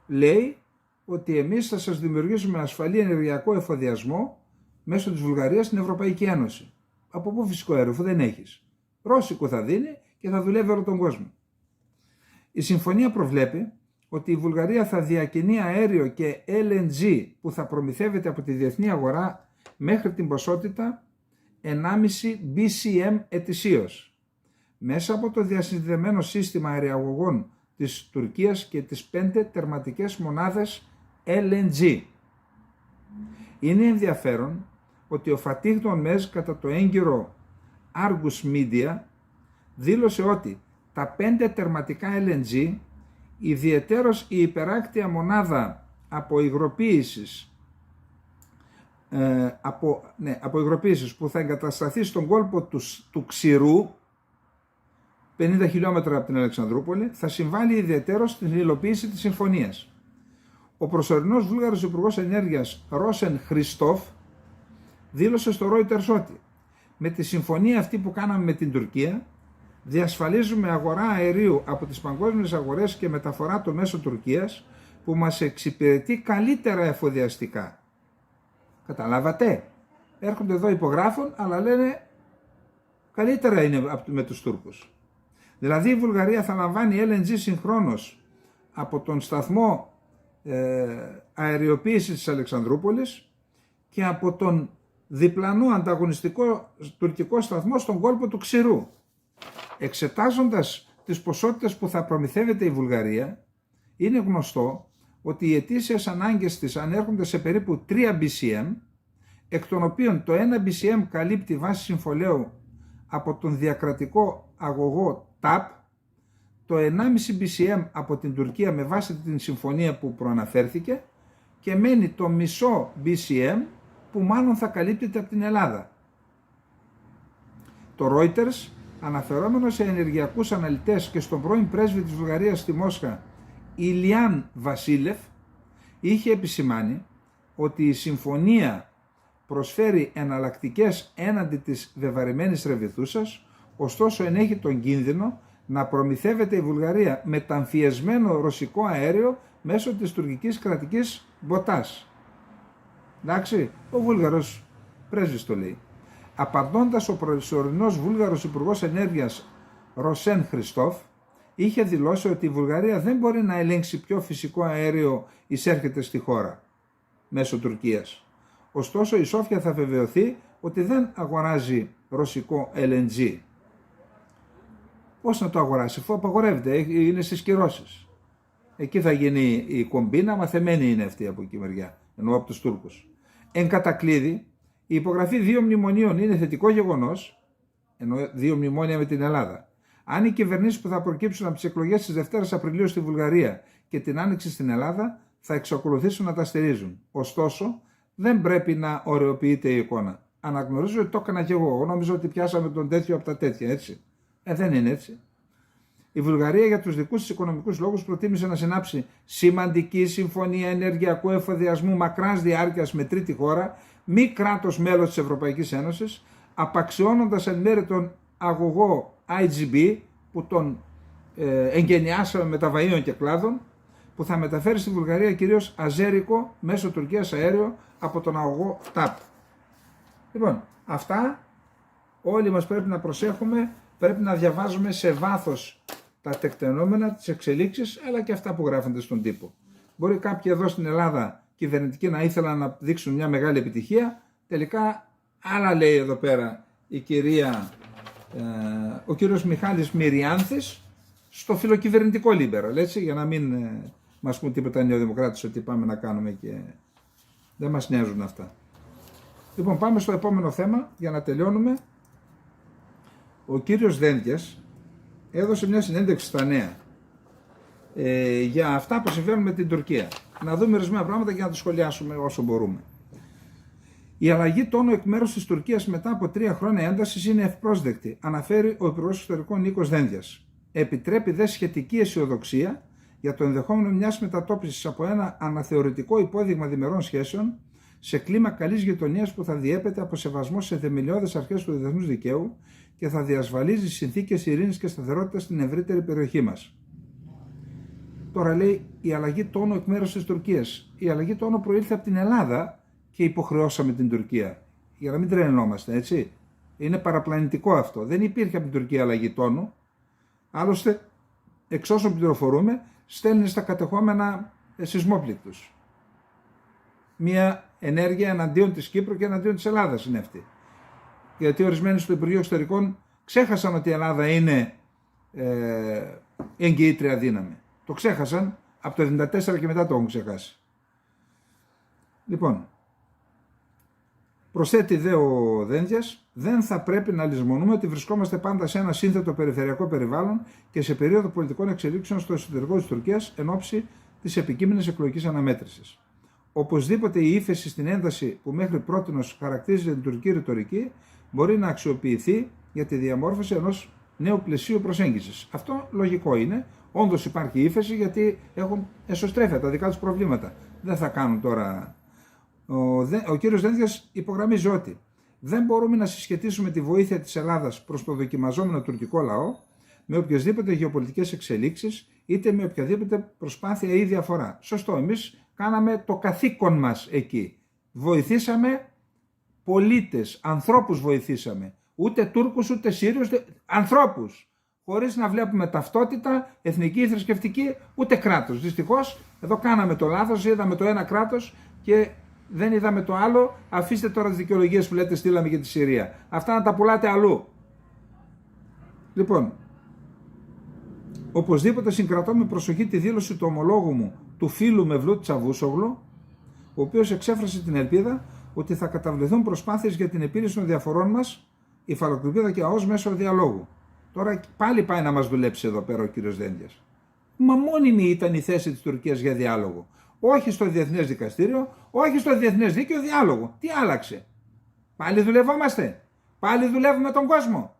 Speaker 1: λέει ότι εμείς θα σας δημιουργήσουμε ασφαλή ενεργειακό εφοδιασμό μέσω της Βουλγαρίας στην Ευρωπαϊκή Ένωση. Από πού φυσικό αέριο, αφού δεν έχεις? Ρώσικο θα δίνει και θα δουλεύει όλο τον κόσμο. Η συμφωνία προβλέπει ότι η Βουλγαρία θα διακινεί αέριο και LNG που θα προμηθεύεται από τη διεθνή αγορά μέχρι την ποσότητα 1,5 BCM ετησίως μέσα από το διασυνδεμένο σύστημα αεριαγωγών της Τουρκίας και τις 5 τερματικές μονάδες LNG. Είναι ενδιαφέρον ότι ο Φατίχ Ντονμέζ κατά το έγκυρο Argus Media δήλωσε ότι τα 5 τερματικά LNG, ιδιαιτέρως η υπεράκτια μονάδα από υγροποίησης που θα εγκατασταθεί στον κόλπο του Ξηρού, 50 χιλιόμετρα από την Αλεξανδρούπολη, θα συμβάλλει ιδιαιτέρως στην υλοποίηση της συμφωνίας. Ο προσωρινός Βούλγαρος Υπουργός Ενέργειας Ρόσεν Χριστόφ δήλωσε στο Reuters ότι με τη συμφωνία αυτή που κάναμε με την Τουρκία διασφαλίζουμε αγορά αερίου από τις παγκόσμιες αγορές και μεταφορά το μέσο Τουρκίας που μας εξυπηρετεί καλύτερα εφοδιαστικά. Καταλάβατε? Έρχονται εδώ υπογράφουν, αλλά λένε καλύτερα είναι με τους Τούρκους. Δηλαδή η Βουλγαρία θα λαμβάνει LNG συγχρόνως από τον σταθμό αεριοποίησης της Αλεξανδρούπολης και από τον διπλανό ανταγωνιστικό τουρκικό σταθμό στον κόλπο του Ξηρού. Εξετάζοντας τις ποσότητες που θα προμηθεύεται η Βουλγαρία, είναι γνωστό ότι οι ετήσιες ανάγκες της ανέρχονται σε περίπου 3 BCM, εκ των οποίων το 1 BCM καλύπτει βάση συμφωλαίου από τον διακρατικό αγωγό TAP, το 1,5 BCM από την Τουρκία με βάση την συμφωνία που προαναφέρθηκε και μένει το μισό BCM που μάλλον θα καλύπτεται από την Ελλάδα. Το Reuters, αναφερόμενο σε ενεργειακούς αναλυτές και στον πρώην πρέσβη της Βουλγαρίας στη Μόσχα, Ηλιάν Βασίλεφ, είχε επισημάνει ότι η συμφωνία προσφέρει εναλλακτικές έναντι της βεβαρημένης ρεβιθούσας, ωστόσο ενέχει τον κίνδυνο να προμηθεύεται η Βουλγαρία με ταμφιεσμένο ρωσικό αέριο μέσω της τουρκικής κρατικής Botas. Εντάξει, ο Βούλγαρος πρέσβης το λέει. Απαντώντας, ο προσωρινός Βούλγαρος Υπουργός Ενέργειας Ροσέν Χριστόφ είχε δηλώσει ότι η Βουλγαρία δεν μπορεί να ελέγξει ποιο φυσικό αέριο εισέρχεται στη χώρα μέσω Τουρκίας. Ωστόσο η Σόφια θα βεβαιωθεί ότι δεν αγοράζει ρωσικό LNG. Πώς να το αγοράσει, αφού απαγορεύεται, είναι στις κυρώσεις. Εκεί θα γίνει η κομπίνα, μαθεμένη είναι αυτή από εκεί μεριά, εννοώ από τους Τούρκους. Εν κατακλείδη, η υπογραφή 2 μνημονίων είναι θετικό γεγονός, ενώ 2 μνημόνια με την Ελλάδα. Αν οι κυβερνήσεις που θα προκύψουν από τις εκλογές της Δευτέρας Απριλίου στη Βουλγαρία και την άνοιξη στην Ελλάδα θα εξακολουθήσουν να τα στηρίζουν. Ωστόσο, δεν πρέπει να ωρεοποιείται η εικόνα. Αναγνωρίζω ότι το έκανα και εγώ. Εγώ νόμιζα ότι πιάσαμε τον τέτοιο από τα τέτοια, έτσι. Δεν είναι έτσι. Η Βουλγαρία για τους δικούς της οικονομικούς λόγους προτίμησε να συνάψει σημαντική συμφωνία ενεργειακού εφοδιασμού μακράς διάρκειας με τρίτη χώρα, μη κράτος μέλος της Ευρωπαϊκής Ένωσης, απαξιώνοντας εν μέρει τον αγωγό IGB που τον εγκαινιάσαμε με τα βαΐων και κλάδων, που θα μεταφέρει στη Βουλγαρία κυρίως αζέρικο μέσω Τουρκίας αέριο από τον αγωγό TAP. Λοιπόν, αυτά όλοι μας πρέπει να προσέχουμε, πρέπει να διαβάζουμε σε βάθος τα τεκτενόμενα, τις εξελίξεις, αλλά και αυτά που γράφονται στον τύπο. Μπορεί κάποιοι εδώ στην Ελλάδα κυβερνητικοί να ήθελαν να δείξουν μια μεγάλη επιτυχία, τελικά άλλα λέει εδώ πέρα η κυρία, ο κύριος Μιχάλης Μυριάνθης στο φιλοκυβερνητικό liberal, έτσι, για να μην μας πούν τίποτα οι νεοδημοκράτες ότι πάμε να κάνουμε και δεν μας νοιάζουν αυτά. Λοιπόν, πάμε στο επόμενο θέμα για να τελειώνουμε. Ο κύριος Δένδιας έδωσε μια συνέντευξη στα Νέα για αυτά που συμβαίνουν με την Τουρκία. Να δούμε ορισμένα πράγματα και να τα σχολιάσουμε όσο μπορούμε. Η αλλαγή τόνου εκ μέρους της Τουρκίας μετά από 3 χρόνια έντασης είναι ευπρόσδεκτη, αναφέρει ο Υπουργός Εξωτερικών Νίκος Δένδιας. Επιτρέπει δε σχετική αισιοδοξία για το ενδεχόμενο μιας μετατόπισης από ένα αναθεωρητικό υπόδειγμα διμερών σχέσεων σε κλίμα καλής γειτονίας που θα διέπεται από σεβασμό σε θεμελιώδες αρχές του διεθνούς δικαίου και θα διασφαλίζει συνθήκες ειρήνης και σταθερότητας στην ευρύτερη περιοχή μας. Τώρα λέει η αλλαγή τόνου εκ μέρους της Τουρκίας. Η αλλαγή τόνου προήλθε από την Ελλάδα και υποχρεώσαμε την Τουρκία. Για να μην τρελαινόμαστε, έτσι. Είναι παραπλανητικό αυτό. Δεν υπήρχε από την Τουρκία αλλαγή τόνου. Άλλωστε, εξ όσων πληροφορούμε, στέλνει στα κατεχόμενα σεισμόπληκτους. Μια ενέργεια εναντίον της Κύπρου και εναντίον της Ελλάδας είναι αυτή. Γιατί ορισμένοι στο Υπουργείο Εξωτερικών ξέχασαν ότι η Ελλάδα είναι εγγυήτρια δύναμη. Το ξέχασαν, από το 1974 και μετά το έχουν ξεχάσει. Λοιπόν, προσθέτει δε ο Δένδιας, δεν θα πρέπει να λησμονούμε ότι βρισκόμαστε πάντα σε ένα σύνθετο περιφερειακό περιβάλλον και σε περίοδο πολιτικών εξελίξεων στο εσωτερικό της Τουρκίας εν ώψη της επικείμενης εκλογικής αναμέτρησης. Οπωσδήποτε η ύφεση στην ένταση που μέχρι πρότινος χαρακτήριζε την τουρκική ρητορική μπορεί να αξιοποιηθεί για τη διαμόρφωση ενός νέου πλαισίου προσέγγισης. Αυτό λογικό είναι. Όντως υπάρχει ύφεση γιατί έχουν εσωστρέφεια τα δικά τους προβλήματα. Δεν θα κάνουν τώρα. Ο κύριος Δένδιας υπογραμμίζει ότι δεν μπορούμε να συσχετίσουμε τη βοήθεια της Ελλάδας προς το δοκιμαζόμενο τουρκικό λαό με οποιασδήποτε γεωπολιτικές εξελίξεις είτε με οποιαδήποτε προσπάθεια ή διαφορά. Σωστό, εμείς κάναμε το καθήκον μας εκεί. Βοηθήσαμε πολίτες, ανθρώπους βοηθήσαμε. Ούτε Τούρκους, ούτε Σύριους, ανθρώπους. Χωρίς να βλέπουμε ταυτότητα, εθνική ή θρησκευτική, ούτε κράτος. Δυστυχώς, εδώ κάναμε το λάθος, είδαμε το ένα κράτος και δεν είδαμε το άλλο. Αφήστε τώρα τις δικαιολογίες που λέτε στείλαμε για τη Συρία. Αυτά να τα πουλάτε αλλού. Λοιπόν, οπωσδήποτε συγκρατώ με προσοχή τη δήλωση του ομολόγου μου, του φίλου Μευλούτ Τσαβούσογλου, ο οποίος εξέφρασε την ελπίδα ότι θα καταβληθούν προσπάθειες για την επίλυση των διαφορών μας, υφαλοκρηπίδα και ΑΟΣ μέσω διαλόγου. Τώρα πάλι πάει να μας δουλέψει εδώ πέρα ο κύριος Δένδιας. Μα μόνιμη ήταν η θέση της Τουρκίας για διάλογο. Όχι στο Διεθνές Δικαστήριο, όχι στο Διεθνές Δίκαιο, διάλογο. Τι άλλαξε? Πάλι δουλευόμαστε. Πάλι δουλεύουμε τον κόσμο.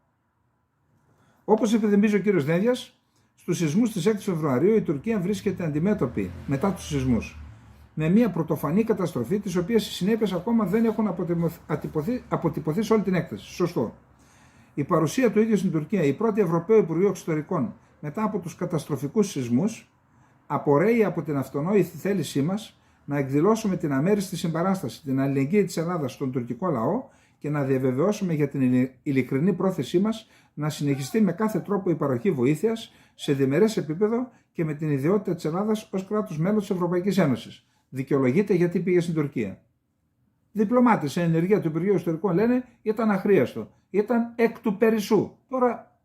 Speaker 1: Όπως υπενθυμίζει ο κύριος Δένδιας, στους σεισμούς της 6 Φεβρουαρίου η Τουρκία βρίσκεται αντιμέτωπη μετά τους σεισμούς με μια πρωτοφανή καταστροφή, τις οποίες οι συνέπειες ακόμα δεν έχουν αποτυπωθεί σε όλη την έκταση. Σωστό. Η παρουσία του ίδιου στην Τουρκία, η πρώτη Ευρωπαίου Υπουργείου Εξωτερικών μετά από τους καταστροφικούς σεισμούς, απορρέει από την αυτονόητη θέλησή μας να εκδηλώσουμε την αμέριστη συμπαράσταση, την αλληλεγγύη της Ελλάδας στον τουρκικό λαό και να διαβεβαιώσουμε για την ειλικρινή πρόθεσή μας να συνεχιστεί με κάθε τρόπο η παροχή βοήθειας σε διμερές επίπεδο και με την ιδιότητα της Ελλάδας ως κράτους μέλος της Ευρωπαϊκής Ένωσης. Δικαιολογείται γιατί πήγε στην Τουρκία. Διπλωμάτες σε ενεργεία του Υπουργείου Εξωτερικών λένε ήταν αχρίαστο, ήταν εκ του περισσού. Τώρα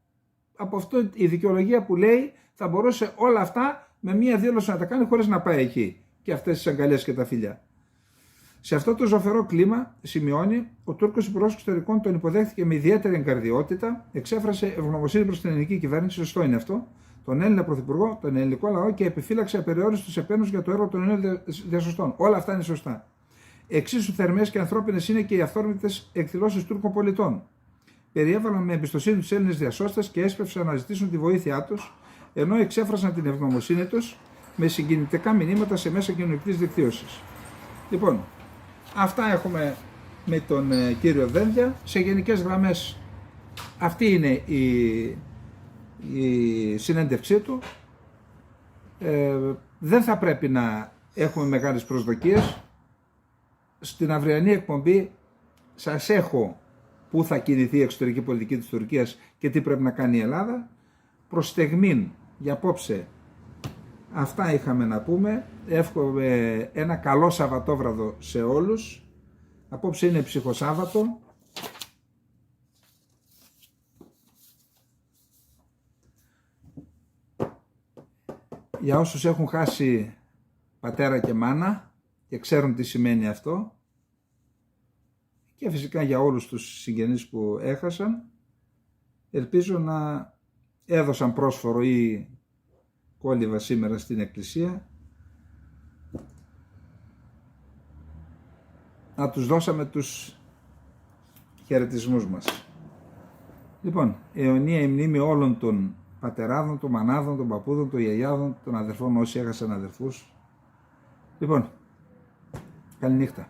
Speaker 1: από αυτό η δικαιολογία που λέει θα μπορούσε όλα αυτά με μία δήλωση να τα κάνει χωρίς να πάει εκεί και αυτές τις αγκαλιές και τα φιλιά. Σε αυτό το ζωφερό κλίμα, σημειώνει, ο Τούρκος Υπουργός Εξωτερικών τον υποδέχθηκε με ιδιαίτερη εγκαρδιότητα, εξέφρασε ευγνωμοσύνη προς την ελληνική κυβέρνηση, σωστό είναι αυτό, τον Έλληνα Πρωθυπουργό, τον ελληνικό λαό και επιφύλαξε απεριόριστους επένους για το έργο των νέων διασωστών. Όλα αυτά είναι σωστά. Εξίσου θερμές και ανθρώπινες είναι και οι αυθόρμητες εκδηλώσεις Τούρκων πολιτών. Περιέβαλαν με εμπιστοσύνη τους Έλληνες διασώστες και έσπευσαν να ζητήσουν τη βοήθειά τους, ενώ εξέφρασαν την ευγνωμοσύνη τους με συγκινητικά μηνύματα σε μέσα κοινωνικής δικτύωσης. Λοιπόν, αυτά έχουμε με τον κύριο Δένδια. Σε γενικές γραμμές αυτή είναι η συνέντευξή του. Δεν θα πρέπει να έχουμε μεγάλες προσδοκίες. Στην αυριανή εκπομπή σας έχω πού θα κινηθεί η εξωτερική πολιτική της Τουρκίας και τι πρέπει να κάνει η Ελλάδα. Προς στιγμήν για απόψε αυτά είχαμε να πούμε. Εύχομαι ένα καλό Σαββατόβραδο σε όλους. Απόψε είναι ψυχοσάββατο. Για όσους έχουν χάσει πατέρα και μάνα και ξέρουν τι σημαίνει αυτό, και φυσικά για όλους τους συγγενείς που έχασαν, ελπίζω να έδωσαν πρόσφορο ή κόλληβα σήμερα στην εκκλησία, να τους δώσαμε τους χαιρετισμούς μας. Λοιπόν, αιωνία η μνήμη όλων των πατεράδων, των μανάδων, των παππούδων, των γιαγιάδων, των αδερφών όσοι έχασαν αδερφούς. Λοιπόν, καληνύχτα.